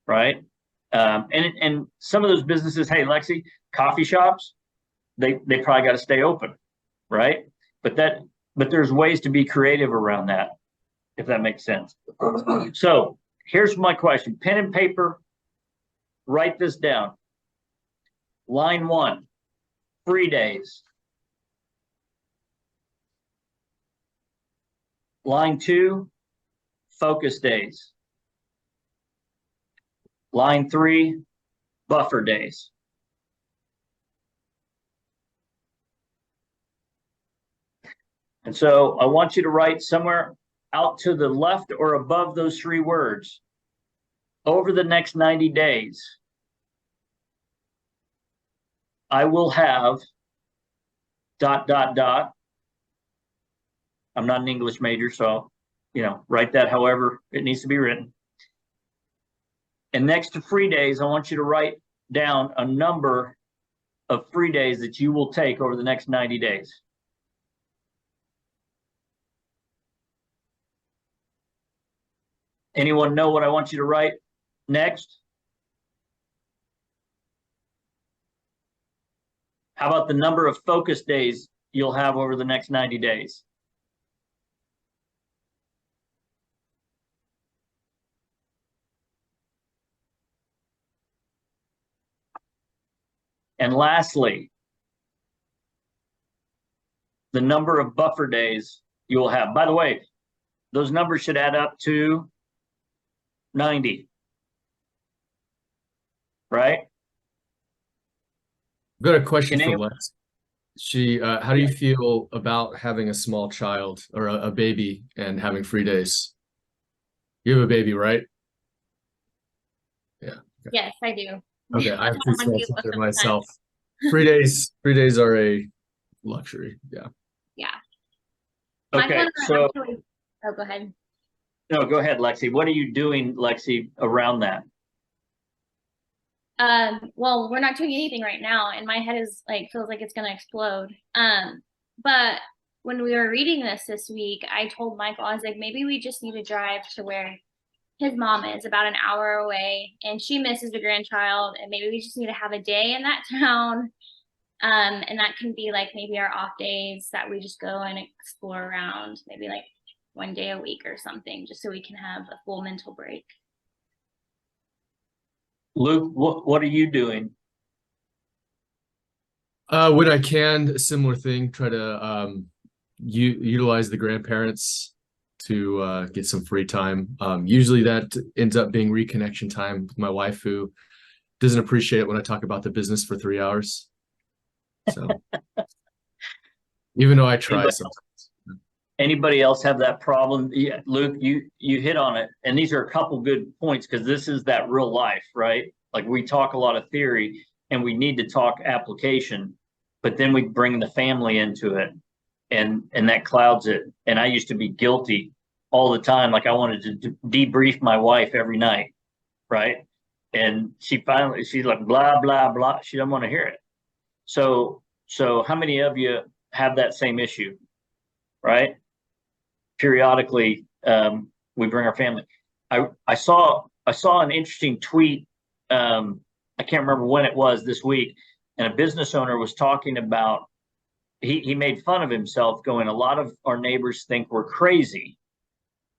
right? And some of those businesses, hey, Lexi, coffee shops, they probably got to stay open, right? But there's ways to be creative around that, if that makes sense. So here's my question. Pen and paper, write this down. Line 1, free days. Line 2, focus days. Line 3, buffer days. And so I want you to write somewhere out to the left or above those 3 words. Over the next 90 days, I will have ... I'm not an English major, so, write that however it needs to be written. And next to free days, I want you to write down a number of free days that you will take over the next 90 days. Anyone know what I want you to write next? How about the number of focus days you'll have over the next 90 days? And lastly, the number of buffer days you will have. By the way, those numbers should add up to 90, right? I've got a question Can for Lex. How do you feel about having a small child or a baby and having free days? You have a baby, right? Yeah. Okay. Yes, I do. Okay, I have 2 I small do children most of the myself. 3 days are a luxury. Yeah. Yeah. Okay, Michael and I so actually- oh, go ahead. no, go ahead, Lexi. What are you doing, Lexi, around that? Well, we're not doing anything right now, and my head is feels like it's gonna explode. But when we were reading this week, I told Michael, I was like, maybe we just need to drive to where his mom is, about an hour away, and she misses the grandchild, and maybe we just need to have a day in that town. And that can be maybe our off days that we just go and explore around, maybe 1 day a week or something, just so we can have a full mental break. Luke, what are you doing? When I can, a similar thing, try to utilize the grandparents to get some free time. Usually that ends up being reconnection time with my wife, who doesn't appreciate it when I talk about the business for 3 hours. So even though I try sometimes. Anybody else have that problem? Yeah, Luke, you hit on it, and these are a couple good points, because this is that real life, right? Like, we talk a lot of theory and we need to talk application, but then we bring the family into it, and that clouds it. And I used to be guilty all the time. Like, I wanted to debrief my wife every night, right? And she's like, blah, blah, blah. She doesn't want to hear it. So how many of you have that same issue, right? Periodically, we bring our family. I saw an interesting tweet. I can't remember when it was this week, and a business owner was talking about, he made fun of himself, going, a lot of our neighbors think we're crazy,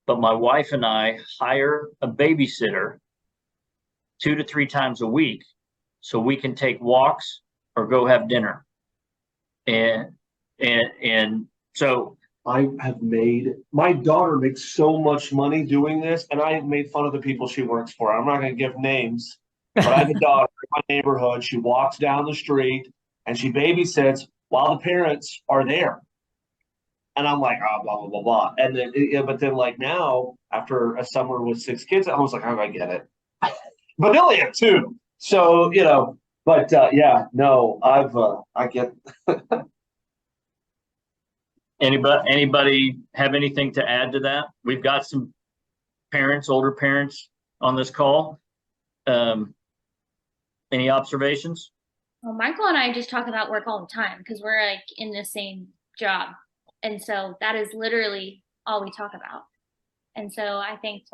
but my wife and I hire a babysitter 2 to 3 times a week so we can take walks or go have dinner. And so I have my daughter makes so much money doing this, and I have made fun of the people she works for. I'm not going to give names, but I have a daughter in my neighborhood. She walks down the street and she babysits while the parents are there. And I'm like, oh, blah, blah, blah, blah. And then, but then now, after a summer with 6 kids, I was like, oh, I get it. But they only have 2. So, but yeah, no, I get. Anybody have anything to add to that? We've got some parents, older parents on this call. Any observations? Well, Michael and I just talk about work all the time because we're in the same job. And so that is literally all we talk about. And so I think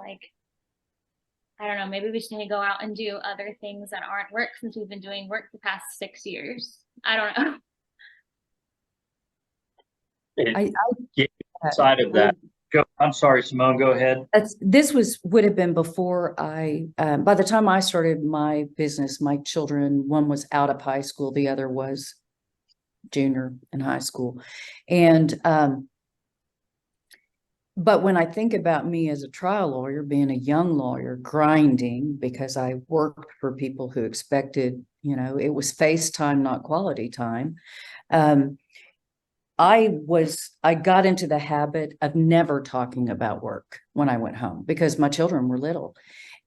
I don't know, maybe we just need to go out and do other things that aren't work, since we've been doing work the past 6 years. I don't know. Side of that. I'm sorry, Simone, go ahead. This would have been before by the time I started my business, my children, one was out of high school, the other was junior in high school. And But when I think about me as a trial lawyer, being a young lawyer, grinding because I worked for people who expected, it was face time, not quality time. I got into the habit of never talking about work when I went home because my children were little.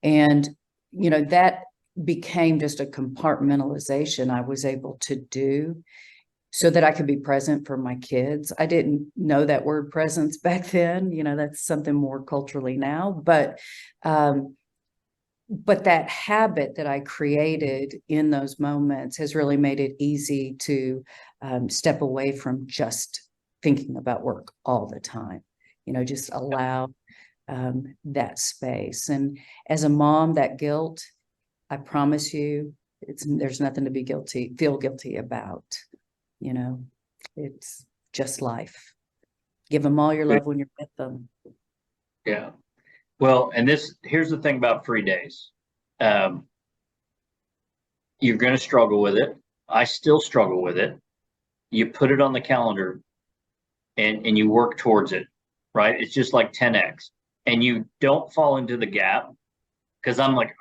And, that became just a compartmentalization I was able to do so that I could be present for my kids. I didn't know that word presence back then, that's something more culturally now, but that habit that I created in those moments has really made it easy to step away from just thinking about work all the time, just allow that space. And as a mom, that guilt, I promise you, there's nothing to feel guilty about. It's just life. Give them all your love when you're with them. Yeah. Well, and here's the thing about free days. You're going to struggle with it. I still struggle with it. You put it on the calendar and you work towards it, right? It's just like 10X, and you don't fall into the gap. Cause I'm like,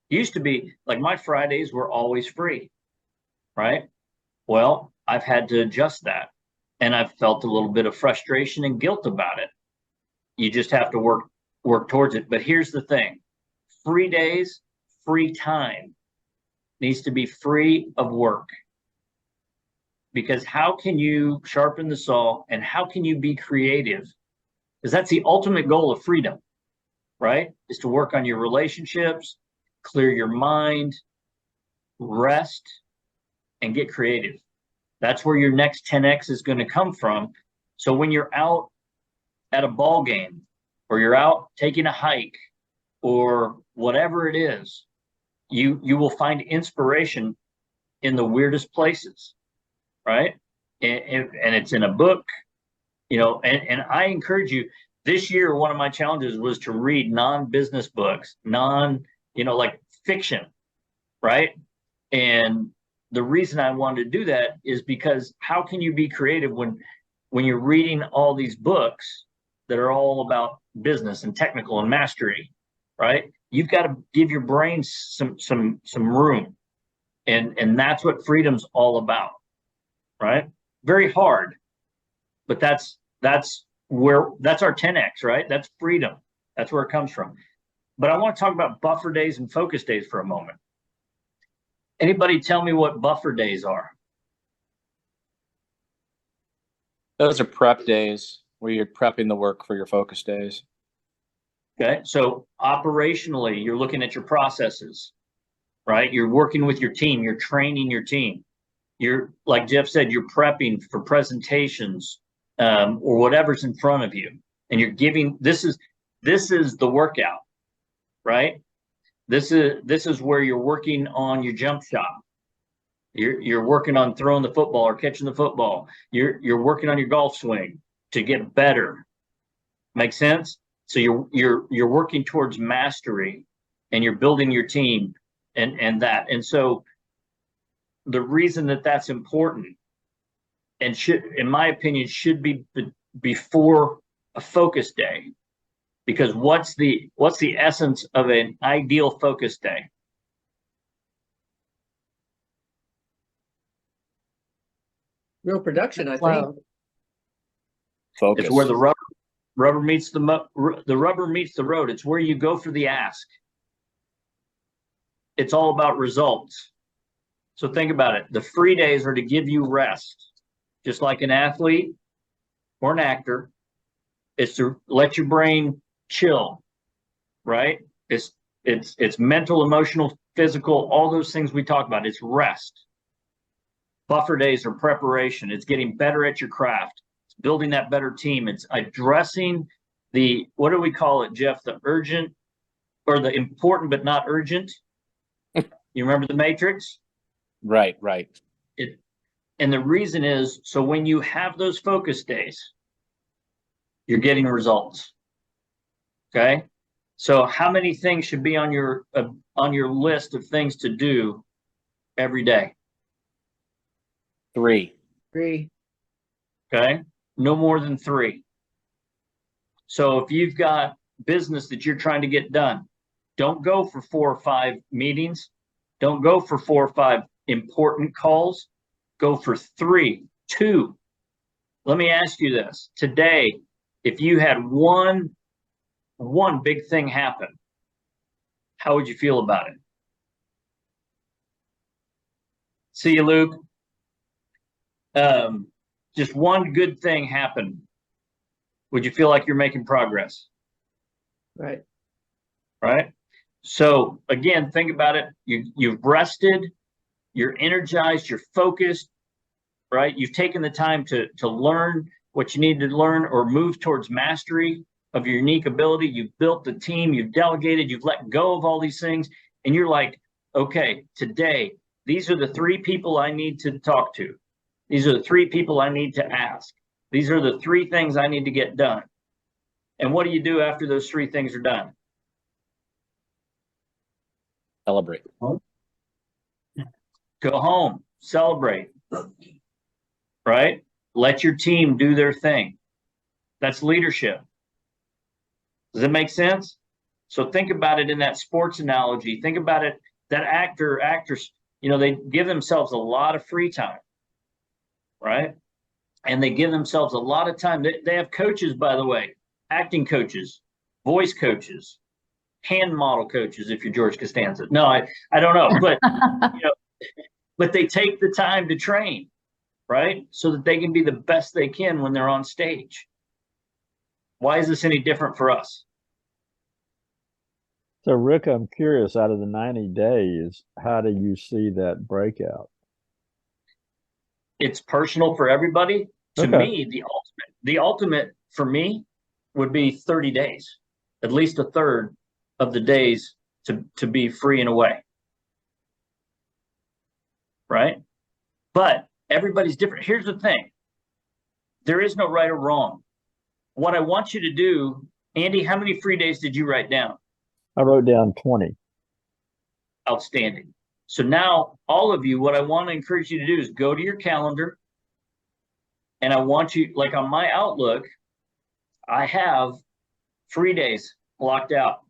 used to be like my Fridays were always free, right? Well, I've had to adjust that, and I've felt a little bit of frustration and guilt about it. You just have to work towards it. But here's the thing: free days, free time needs to be free of work. Because how can you sharpen the saw and how can you be creative? Because that's the ultimate goal of freedom, right? Is to work on your relationships, clear your mind, rest, and get creative. That's where your next 10X is going to come from. So when you're out at a ball game, or you're out taking a hike, or whatever it is, you will find inspiration in the weirdest places, right? And it's in a book, and I encourage you. This year, one of my challenges was to read non-business books, like fiction, right? And the reason I wanted to do that is because how can you be creative when you're reading all these books that are all about business and technical and mastery, right? You've got to give your brain some room, and that's what freedom's all about, right? Very hard, but that's our 10X, right? That's freedom. That's where it comes from. But I want to talk about buffer days and focus days for a moment. Anybody tell me what buffer days are? Those are prep days where you're prepping the work for your focus days. Okay, so operationally, you're looking at your processes, right? You're working with your team, you're training your team. You're, like Jeff said, you're prepping for presentations or whatever's in front of you. And you're giving, this is the workout, right? This is where you're working on your jump shot. You're working on throwing the football or catching the football. You're working on your golf swing to get better. Make sense? So you're working towards mastery, and you're building your team and that. And so the reason that that's important and should, in my opinion, should be before a focus day, because what's the essence of an ideal focus day? Real production, I think. Wow. Focus. It's where the rubber meets the rubber meets the road. It's where you go for the ask. It's all about results. So think about it. The free days are to give you rest, just like an athlete or an actor. It's to let your brain chill, right? It's mental, emotional, physical, all those things we talk about. It's rest. Buffer days are preparation. It's getting better at your craft. It's building that better team. It's addressing the, what do we call it, Jeff? The urgent or the important but not urgent. You remember the Matrix? Right. And the reason is, so when you have those focus days, you're getting results. Okay. So how many things should be on your list of things to do every day? 3. Agree. Okay. No more than 3. So if you've got business that you're trying to get done, don't go for 4 or 5 meetings. Don't go for 4 or 5 important calls. Go for 3, 2. Let me ask you this. Today, if you had one big thing happen, how would you feel about it? See you, Luke. Just one good thing happened. Would you feel like you're making progress? Right. Right? So again, think about it. You've rested, you're energized, you're focused, right? You've taken the time to learn what you need to learn or move towards mastery of your unique ability. You've built the team, you've delegated, you've let go of all these things, and you're like, okay, today, these are the 3 people I need to talk to. These are the 3 people I need to ask. These are the 3 things I need to get done. And what do you do after those 3 things are done? Celebrate. Go home, celebrate, right? Let your team do their thing. That's leadership. Does it make sense? So think about it in that sports analogy. Think about it, that actress, you know, they give themselves a lot of free time, right? And they give themselves a lot of time. They have coaches, by the way, acting coaches, voice coaches, hand model coaches, if you're George Costanza. No, I don't know, but you know, but they take the time to train, right? So that they can be the best they can when they're on stage. Why is this any different for us? So Rick, I'm curious, out of the 90 days, how do you see that breakout? It's personal for everybody. To Okay. me, the ultimate for me would be 30 days, at least a third of the days to be free and away. Right? But everybody's different. Here's the thing. There is no right or wrong. What I want you to do, Andy, how many free days did you write down? I wrote down 20. Outstanding. So now all of you, what I want to encourage you to do is go to your calendar, and I want you, like on my Outlook, I have free days blocked out.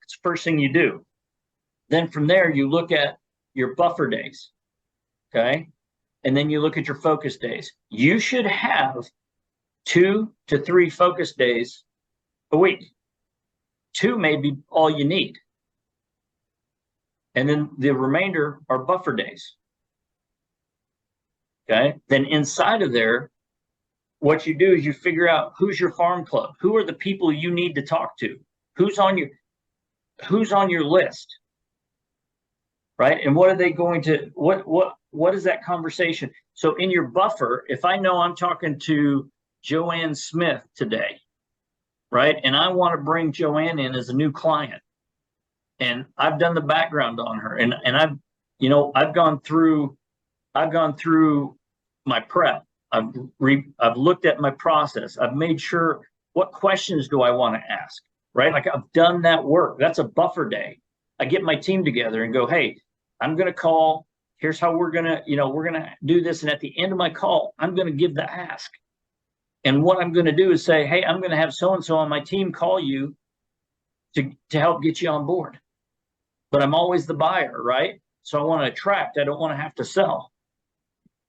It's the first thing you do. Then from there, you look at your buffer days, okay? And then you look at your focus days. You should have 2 to 3 focus days a week. 2 may be all you need. And then the remainder are buffer days. Okay. Then inside of there, what you do is you figure out who's your farm club, who are the people you need to talk to, who's on your list, right? And what are they going to, what is that conversation? So in your buffer, if I know I'm talking to Joanne Smith today, right? And I want to bring Joanne in as a new client. And I've done the background on her, and I've gone through my prep. I've looked at my process. I've made sure, what questions do I want to ask, right? Like, I've done that work. That's a buffer day. I get my team together and go, hey, I'm going to call. Here's how we're going to do this. And at the end of my call, I'm going to give the ask. And what I'm going to do is say, hey, I'm going to have so-and-so on my team call you to help get you on board. But I'm always the buyer, right? So I want to attract. I don't want to have to sell.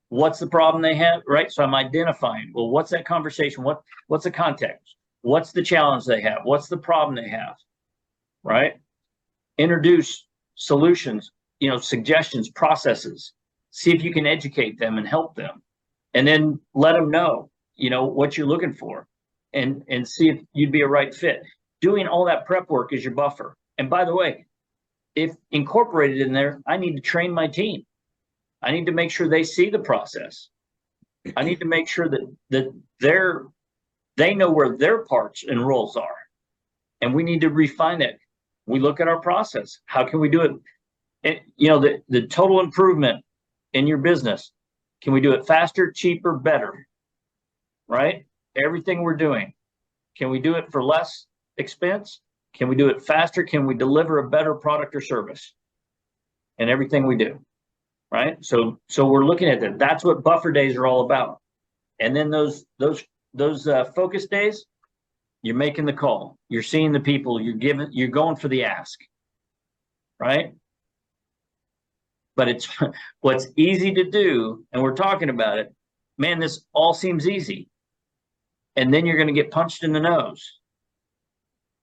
What's the problem they have, right? So I'm identifying, well, what's that conversation? What's the context? What's the challenge they have? What's the problem they have, right? Introduce solutions, suggestions, processes. See if you can educate them and help them. And then let them know, what you're looking for, and see if you'd be a right fit. Doing all that prep work is your buffer. And by the way, if incorporated in there, I need to train my team. I need to make sure they see the process. I need to make sure that they know where their parts and roles are. And we need to refine it. We look at our process. How can we do it? And, the total improvement in your business. Can we do it faster, cheaper, better? Right? Everything we're doing. Can we do it for less expense? Can we do it faster? Can we deliver a better product or service? And everything we do, right? So we're looking at that. That's what buffer days are all about. And then those focus days, You're making the call. You're seeing the people. You're going for the ask, right? But it's what's easy to do, and we're talking about it. Man, this all seems easy. And then you're going to get punched in the nose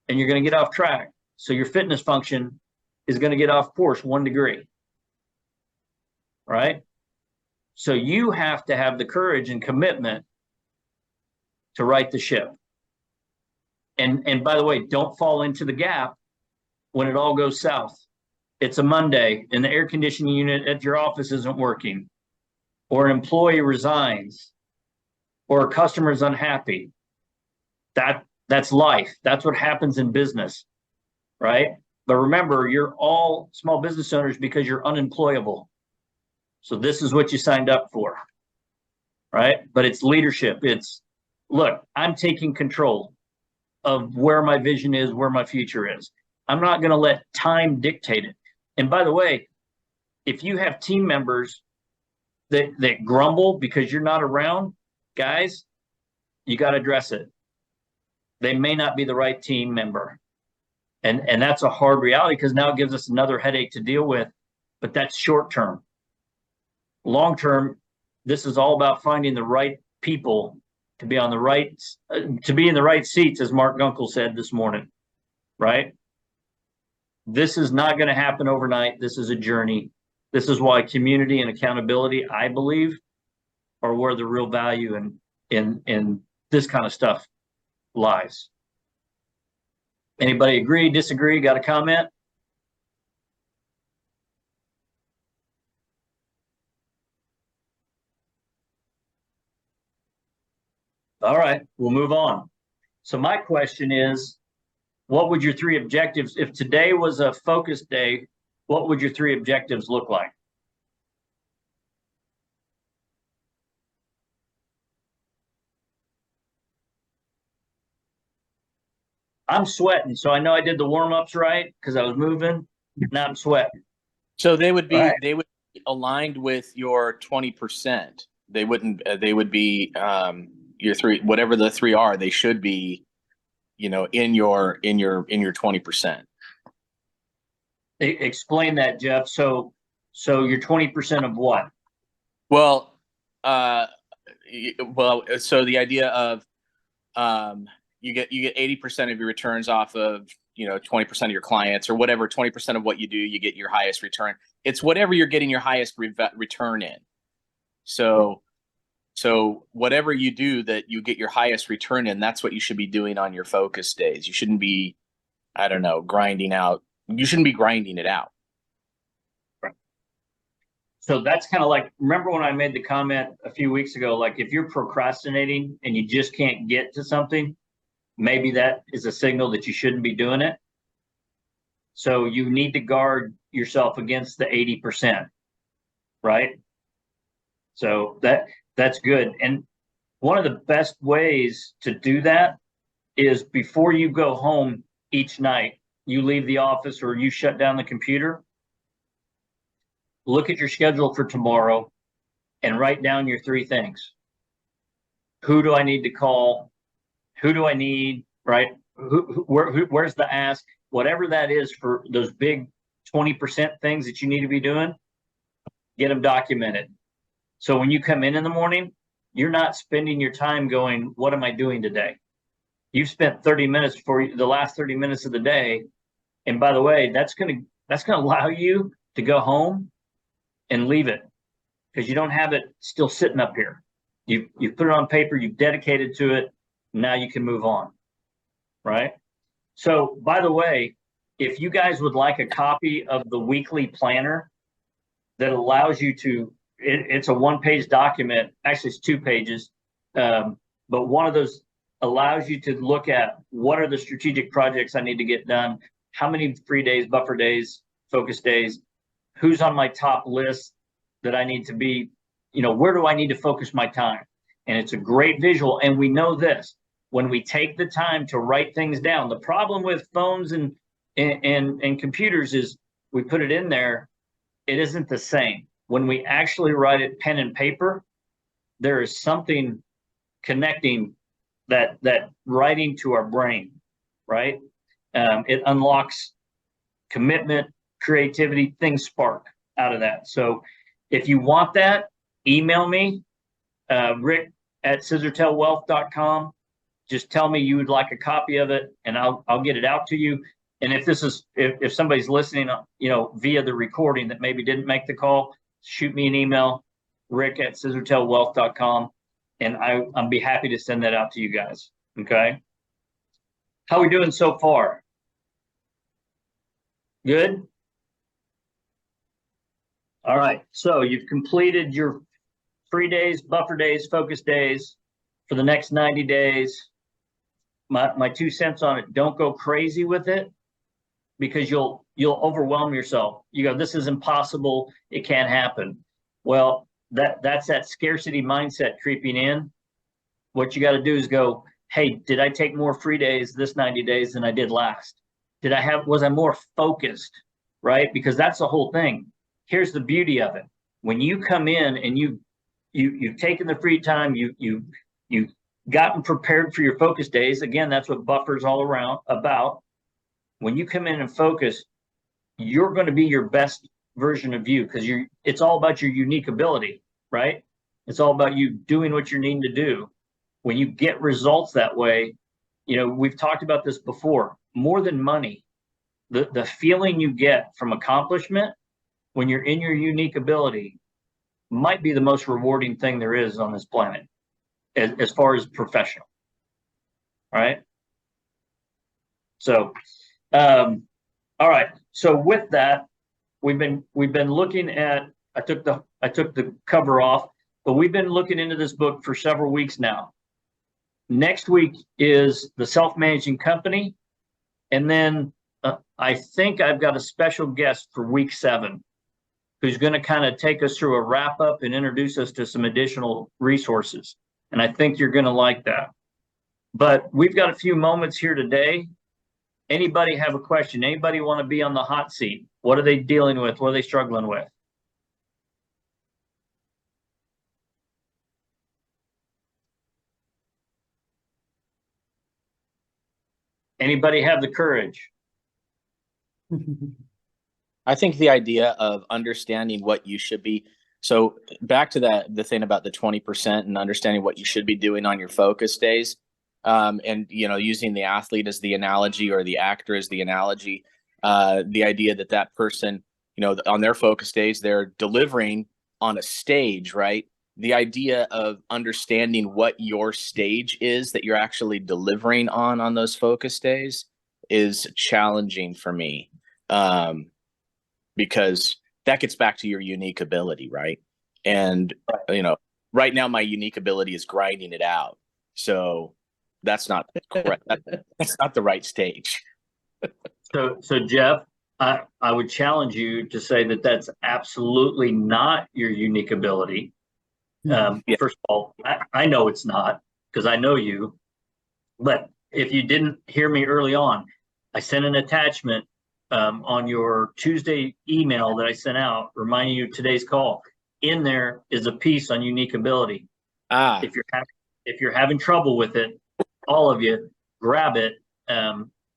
and you're going to get off track. So your fitness function is going to get off course 1 degree, right? So you have to have the courage and commitment to right the ship. And by the way, don't fall into the gap when it all goes south. It's a Monday and the air conditioning unit at your office isn't working, or an employee resigns, or a customer is unhappy. That's life. That's what happens in business, right? But remember, you're all small business owners because you're unemployable. So this is what you signed up for, right? But it's leadership. It's, look, I'm taking control of where my vision is, where my future is. I'm not going to let time dictate it. And by the way, if you have team members that grumble because you're not around, guys, you got to address it. They may not be the right team member. And that's a hard reality because now it gives us another headache to deal with, but that's short term. Long term, this is all about finding the right people to be on the right, to be in the right seats, as Mark Gunkel said this morning, right? This is not going to happen overnight. This is a journey. This is why community and accountability, I believe, are where the real value in this kind of stuff lies. Anybody agree, disagree, got a comment? All right, we'll move on. So my question is, what would your 3 objectives, if today was a focus day, what would your 3 objectives look like? I'm sweating, so I know I did the warm-ups right because I was moving. Now I'm sweating. So they would be Right. they would be aligned with your 20%. They wouldn't. They would be your 3, whatever the 3 are. They should be, in your 20%. Explain that, Jeff. So you're 20% of what? Well, so the idea of you get 80% of your returns off of 20% of your clients, or whatever, 20% of what you do, you get your highest return. It's whatever you're getting your highest return in. So whatever you do that you get your highest return in, that's what you should be doing on your focus days. You shouldn't be, I don't know, grinding out. You shouldn't be grinding it out. Right. So that's kind of like, remember when I made the comment a few weeks ago, like if you're procrastinating and you just can't get to something, maybe that is a signal that you shouldn't be doing it. So you need to guard yourself against the 80%, right? So that's good. And one of the best ways to do that is before you go home each night, you leave the office or you shut down the computer, look at your schedule for tomorrow and write down your 3 things. Who do I need to call? Who do I need, right? Where's the ask? Whatever that is for those big 20% things that you need to be doing, get them documented. So when you come in the morning, you're not spending your time going, what am I doing today? You've spent 30 minutes for the last 30 minutes of the day. And by the way, that's going to allow you to go home and leave it because you don't have it still sitting up here. You put it on paper, you've dedicated to it. Now you can move on, right? So by the way, if you guys would like a copy of the weekly planner that allows you to, it's a 1-page document, actually it's 2 pages, but one of those allows you to look at what are the strategic projects I need to get done, how many free days, buffer days, focus days, who's on my top list that I need to be, where do I need to focus my time? And it's a great visual. And we know this, when we take the time to write things down, the problem with phones and computers is we put it in there, it isn't the same. When we actually write it pen and paper, there is something connecting that writing to our brain, right? It unlocks commitment, creativity, things spark out of that. So if you want that, email me, rick@scissortailwealth.com. Just tell me you would like a copy of it, and I'll get it out to you. And if this is, if somebody's listening, via the recording that maybe didn't make the call, shoot me an email, rick@scissortailwealth.com, and I'll be happy to send that out to you guys. Okay. How are we doing so far? Good. All right. So you've completed your free days, buffer days, focus days for the next 90 days. My 2 cents on it, don't go crazy with it, because you'll overwhelm yourself. You go, this is impossible, it can't happen. Well, that's that scarcity mindset creeping in. What you got to do is go, hey, did I take more free days this 90 days than I did last? Was I more focused, right? Because that's the whole thing. Here's the beauty of it. When you come in and you've taken the free time, you've gotten prepared for your focus days. Again, that's what buffer's all around about. When you come in and focus, you're going to be your best version of you, because it's all about your unique ability, right? It's all about you doing what you're needing to do. When you get results that way, we've talked about this before, more than money, the feeling you get from accomplishment when you're in your unique ability might be the most rewarding thing there is on this planet, as far as professional. All right. So, all right. So with that, we've been looking at, I took the cover off, but we've been looking into this book for several weeks now. Next week is the self-managing company. And then I think I've got a special guest for week 7 who's going to kind of take us through a wrap up and introduce us to some additional resources. And I think you're going to like that. But we've got a few moments here today. Anybody have a question? Anybody want to be on the hot seat? What are they dealing with? What are they struggling with? Anybody have the courage? I think the idea of understanding what you should be. So back to the thing about the 20% and understanding what you should be doing on your focus days. And, using the athlete as the analogy or the actor as the analogy, the idea that person, on their focus days, they're delivering on a stage, right? The idea of understanding what your stage is that you're actually delivering on those focus days is challenging for me. Because that gets back to your unique ability, right? And, right now my unique ability is grinding it out. So that's not correct. That's not the right stage. So Jeff, I would challenge you to say that that's absolutely not your unique ability. First of all, I know it's not, because I know you. But if you didn't hear me early on, I sent an attachment on your Tuesday email that I sent out reminding you of today's call. In there is a piece on unique ability. If you're having trouble with it, all of you grab it.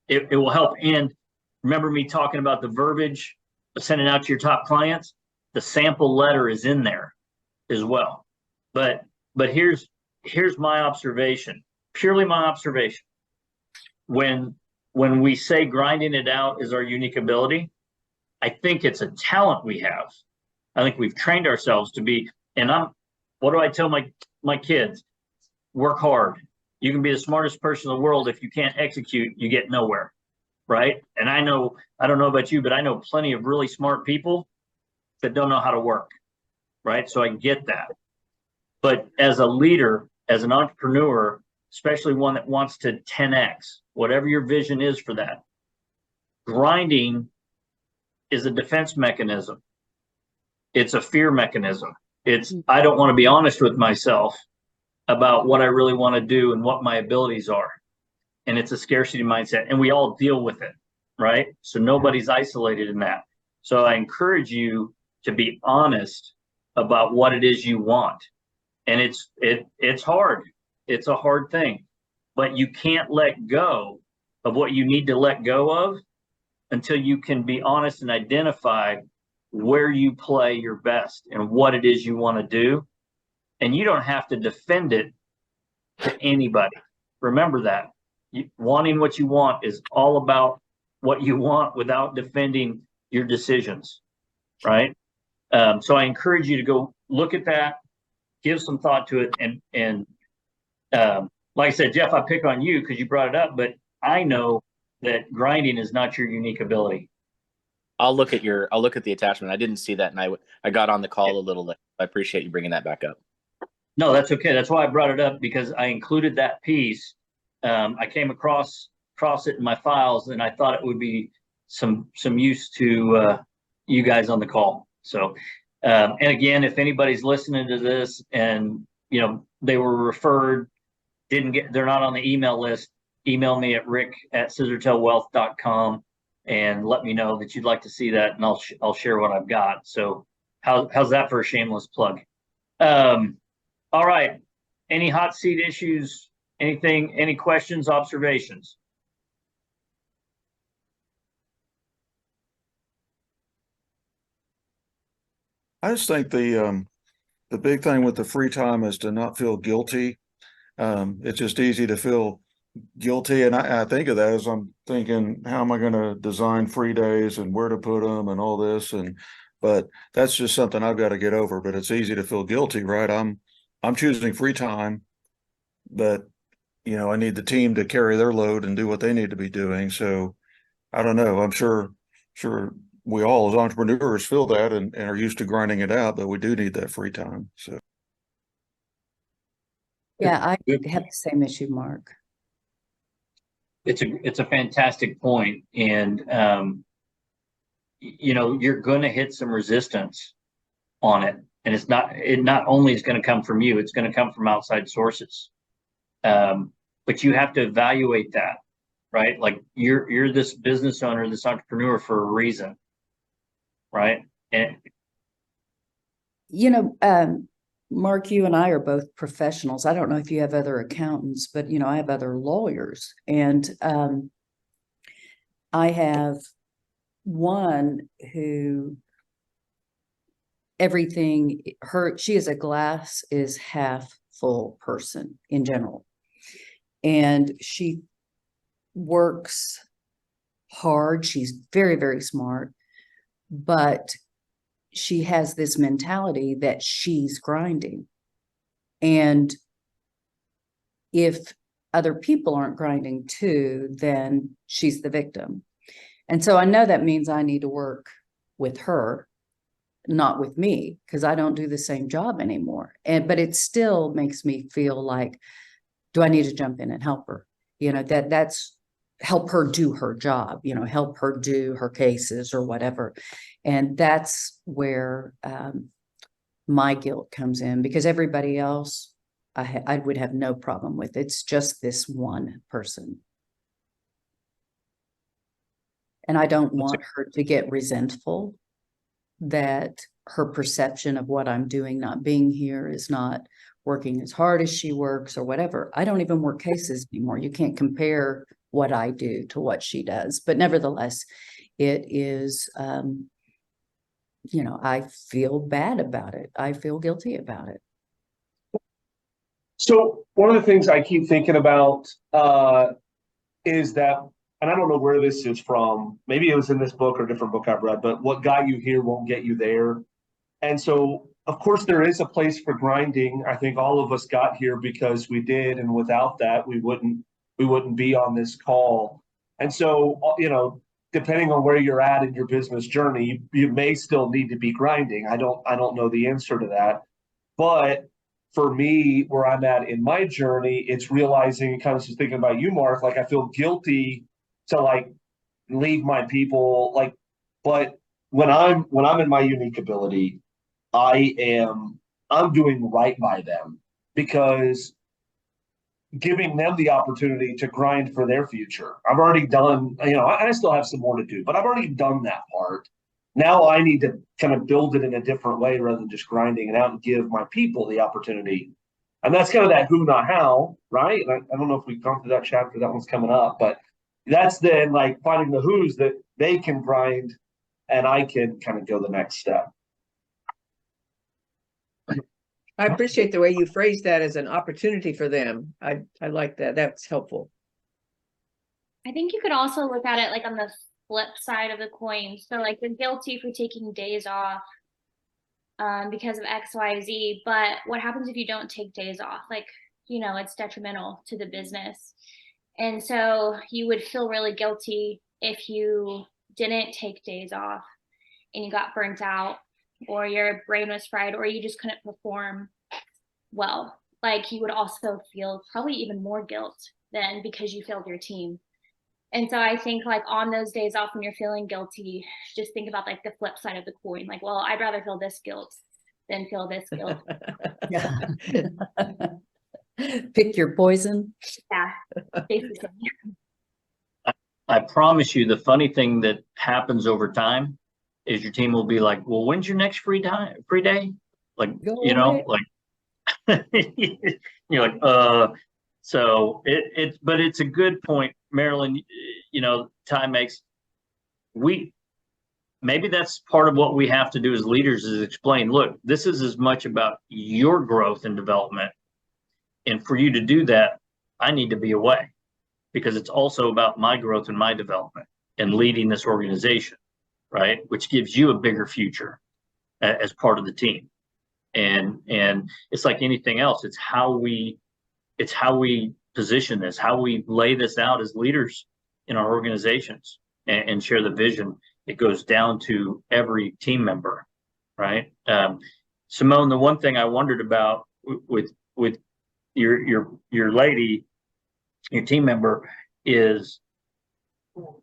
It will help. And remember me talking about the verbiage sending out to your top clients? The sample letter is in there as well. But here's my observation, purely my observation. When we say grinding it out is our unique ability, I think it's a talent we have. I think we've trained ourselves to be, and what do I tell my kids? Work hard. You can be the smartest person in the world. If you can't execute, you get nowhere, right? And I don't know about you, but I know plenty of really smart people that don't know how to work, right? So I get that. But as a leader, as an entrepreneur, especially one that wants to 10x, whatever your vision is for that, grinding is a defense mechanism. It's a fear mechanism. It's, I don't want to be honest with myself about what I really want to do and what my abilities are. And it's a scarcity mindset, and we all deal with it, right? So nobody's isolated in that. So I encourage you to be honest about what it is you want. And it's hard. It's a hard thing. but you can't let go of what you need to let go of until you can be honest and identify where you play your best and what it is you want to do. And you don't have to defend it to anybody. Remember that. Wanting what you want is all about what you want without defending your decisions, right? So I encourage you to go look at that, give some thought to it, and like I said, Jeff, I pick on you because you brought it up, but I know that grinding is not your unique ability. I'll look at the attachment. I didn't see that, and I got on the call a little late. I appreciate you bringing that back up. No, that's okay. That's why I brought it up, because I included that piece. I came across it in my files, and I thought it would be some use to you guys on the call. So, and again, if anybody's listening to this and they were referred, they're not on the email list, email me at rick@scissortailwealth.com and let me know that you'd like to see that, and I'll share what I've got. So how's that for a shameless plug? All right. Any hot seat issues? Anything? Any questions, observations? I just think the big thing with the free time is to not feel guilty. It's just easy to feel guilty. And I think of that as I'm thinking, how am I going to design free days and where to put them and all this? But that's just something I've got to get over. But it's easy to feel guilty, right? I'm choosing free time, but I need the team to carry their load and do what they need to be doing. So I don't know. I'm sure we all as entrepreneurs feel that and are used to grinding it out, but we do need that free time. So Yeah, I have the same issue, Mark. It's a fantastic point. And you're going to hit some resistance on it. And it not only is going to come from you, it's going to come from outside sources. But you have to evaluate that, right? Like you're this business owner, this entrepreneur for a reason, right? And Mark, you and I are both professionals. I don't know if you have other accountants, but I have other lawyers, and I have one who she is a glass is half full person in general. And she works hard. She's very, very smart, but she has this mentality that she's grinding. And if other people aren't grinding too, then she's the victim. And so I know that means I need to work with her, not with me, because I don't do the same job anymore. But it still makes me feel like, do I need to jump in and help her? That's help her do her job, help her do her cases or whatever. And that's where my guilt comes in, because everybody else I would have no problem with. It's just this one person. And I don't want her to get resentful that her perception of what I'm doing, not being here, is not working as hard as she works or whatever. I don't even work cases anymore. You can't compare what I do to what she does. But nevertheless, it is, I feel bad about it. I feel guilty about it. So one of the things I keep thinking about is that, and I don't know where this is from, maybe it was in this book or a different book I've read, but what got you here won't get you there. And so, of course, there is a place for grinding. I think all of us got here because we did, and without that, we wouldn't be on this call. And so, depending on where you're at in your business journey, you may still need to be grinding. I don't know the answer to that. But for me, where I'm at in my journey, it's realizing, kind of just thinking about you, Mark, like I feel guilty to leave my people, but when I'm in my unique ability, I'm doing right by them, because giving them the opportunity to grind for their future. I've already done, I still have some more to do, but I've already done that part. Now I need to kind of build it in a different way rather than just grinding it out, and give my people the opportunity And that's kind of that who, not how, right? And I don't know if we've gone through that chapter, that one's coming up, but that's then like finding the who's that they can grind and I can kind of go the next step. I appreciate the way you phrased that as an opportunity for them. I like that. That's helpful. I think you could also look at it like on the flip side of the coin. So like you're guilty for taking days off because of X, Y, Z. But what happens if you don't take days off? Like, you know, it's detrimental to the business. And so you would feel really guilty if you didn't take days off and you got burnt out, or your brain was fried, or you just couldn't perform well. Like you would also feel probably even more guilt then because you failed your team. And so I think like on those days off when you're feeling guilty, just think about like the flip side of the coin. Like, well, I'd rather feel this guilt than feel this guilt. Yeah. Pick your poison. Yeah, basically. I promise you, the funny thing that happens over time is your team will be like, well, when's your next free day? Like, Go you know, away. like you're like, so but it's a good point, Marilyn. You know, time makes, maybe that's part of what we have to do as leaders is explain, look, this is as much about your growth and development. And for you to do that, I need to be away, because it's also about my growth and my development and leading this organization, right? Which gives you a bigger future as part of the team. And it's like anything else. It's how we position this, how we lay this out as leaders in our organizations and share the vision. It goes down to every team member, right? Simone, the one thing I wondered about with your lady, your team member, is,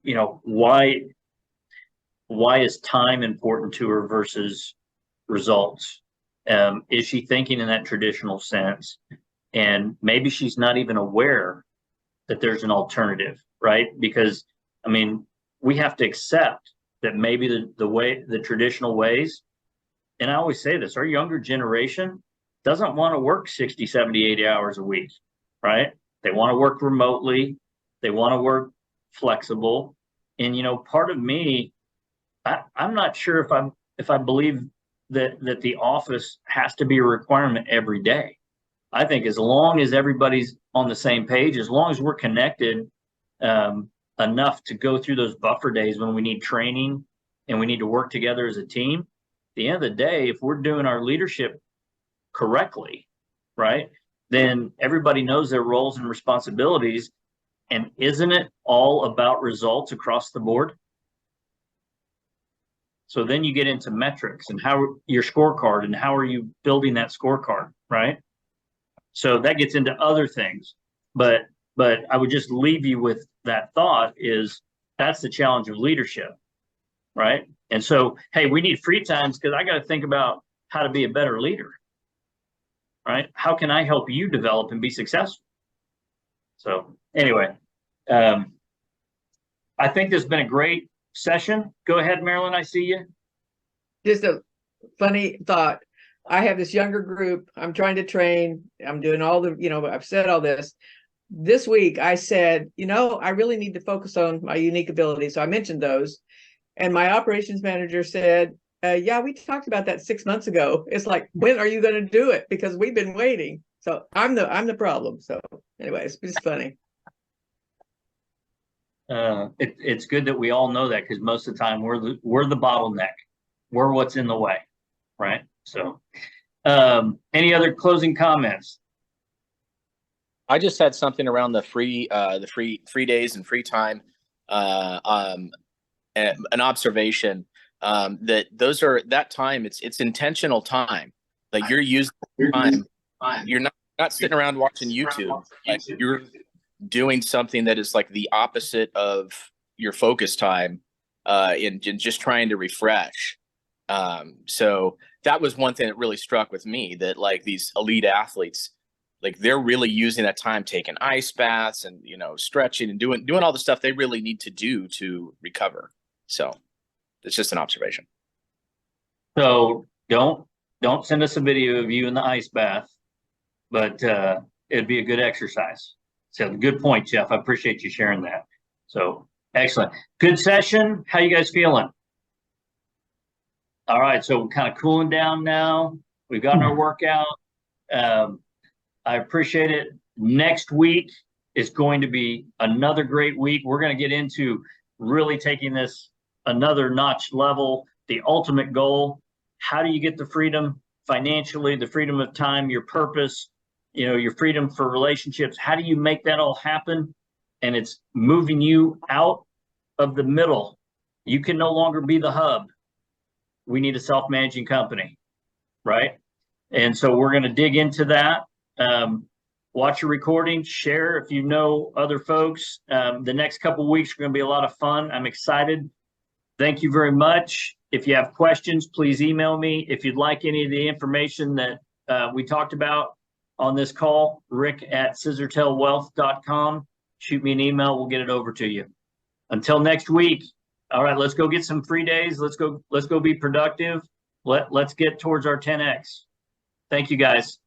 you know, why is time important to her versus results? Is she thinking in that traditional sense? And maybe she's not even aware that there's an alternative, right? Because, I mean, we have to accept that maybe the traditional ways, and I always say this, our younger generation doesn't want to work 60, 70, 80 hours a week, right? They want to work remotely. They want to work flexible. And, you know, part of me, I'm not sure if I believe that the office has to be a requirement every day. I think as long as everybody's on the same page, as long as we're connected enough to go through those buffer days when we need training and we need to work together as a team, at the end of the day, if we're doing our leadership correctly, right, then everybody knows their roles and responsibilities. And isn't it all about results across the board? So then you get into metrics and how your scorecard and how are you building that scorecard, right? So that gets into other things, but I would just leave you with that thought is that's the challenge of leadership, right? And so, hey, we need free times because I got to think about how to be a better leader, right? How can I help you develop and be successful? So anyway, I think this has been a great session. Go ahead, Marilyn, I see you. Just a funny thought. I have this younger group. I'm trying to train. I'm doing all the, you know, I've said all this. This week I said, you know, I really need to focus on my unique abilities. So I mentioned those. And my operations manager said, yeah, we talked about that 6 months ago. It's like, when are you going to do it? Because we've been waiting. So I'm the problem. So anyway, it's just funny. It's good that we all know that, because most of the time we're the bottleneck. We're what's in the way, right? So any other closing comments? I just had something around the free days and free time, an observation that that time, it's intentional time. Like you're using time. You're not sitting around watching YouTube. Like you're doing something that is like the opposite of your focus time, in just trying to refresh. So that was one thing that really struck with me, that like these elite athletes, like they're really using that time, taking ice baths and, you know, stretching and doing all the stuff they really need to do to recover. So it's just an observation. So don't send us a video of you in the ice bath. but it'd be a good exercise. So good point, Jeff. I appreciate you sharing that. So excellent. Good session. How you guys feeling? All right, so we're kind of cooling down now. We've gotten our workout. I appreciate it. Next week is going to be another great week. We're going to get into really taking this another notch level, the ultimate goal. How do you get the freedom financially, the freedom of time, your purpose, you know, your freedom for relationships? How do you make that all happen? And it's moving you out of the middle. You can no longer be the hub. We need a self-managing company, right? And so we're going to dig into that. Watch your recording, share if you know other folks. The next couple of weeks are going to be a lot of fun. I'm excited. Thank you very much. If you have questions, please email me. If you'd like any of the information that we talked about on this call, rick@scissortailwealth.com. Shoot me an email. We'll get it over to you. Until next week. All right, let's go get some free days. Let's go be productive. Let's get towards our 10X. Thank you, guys.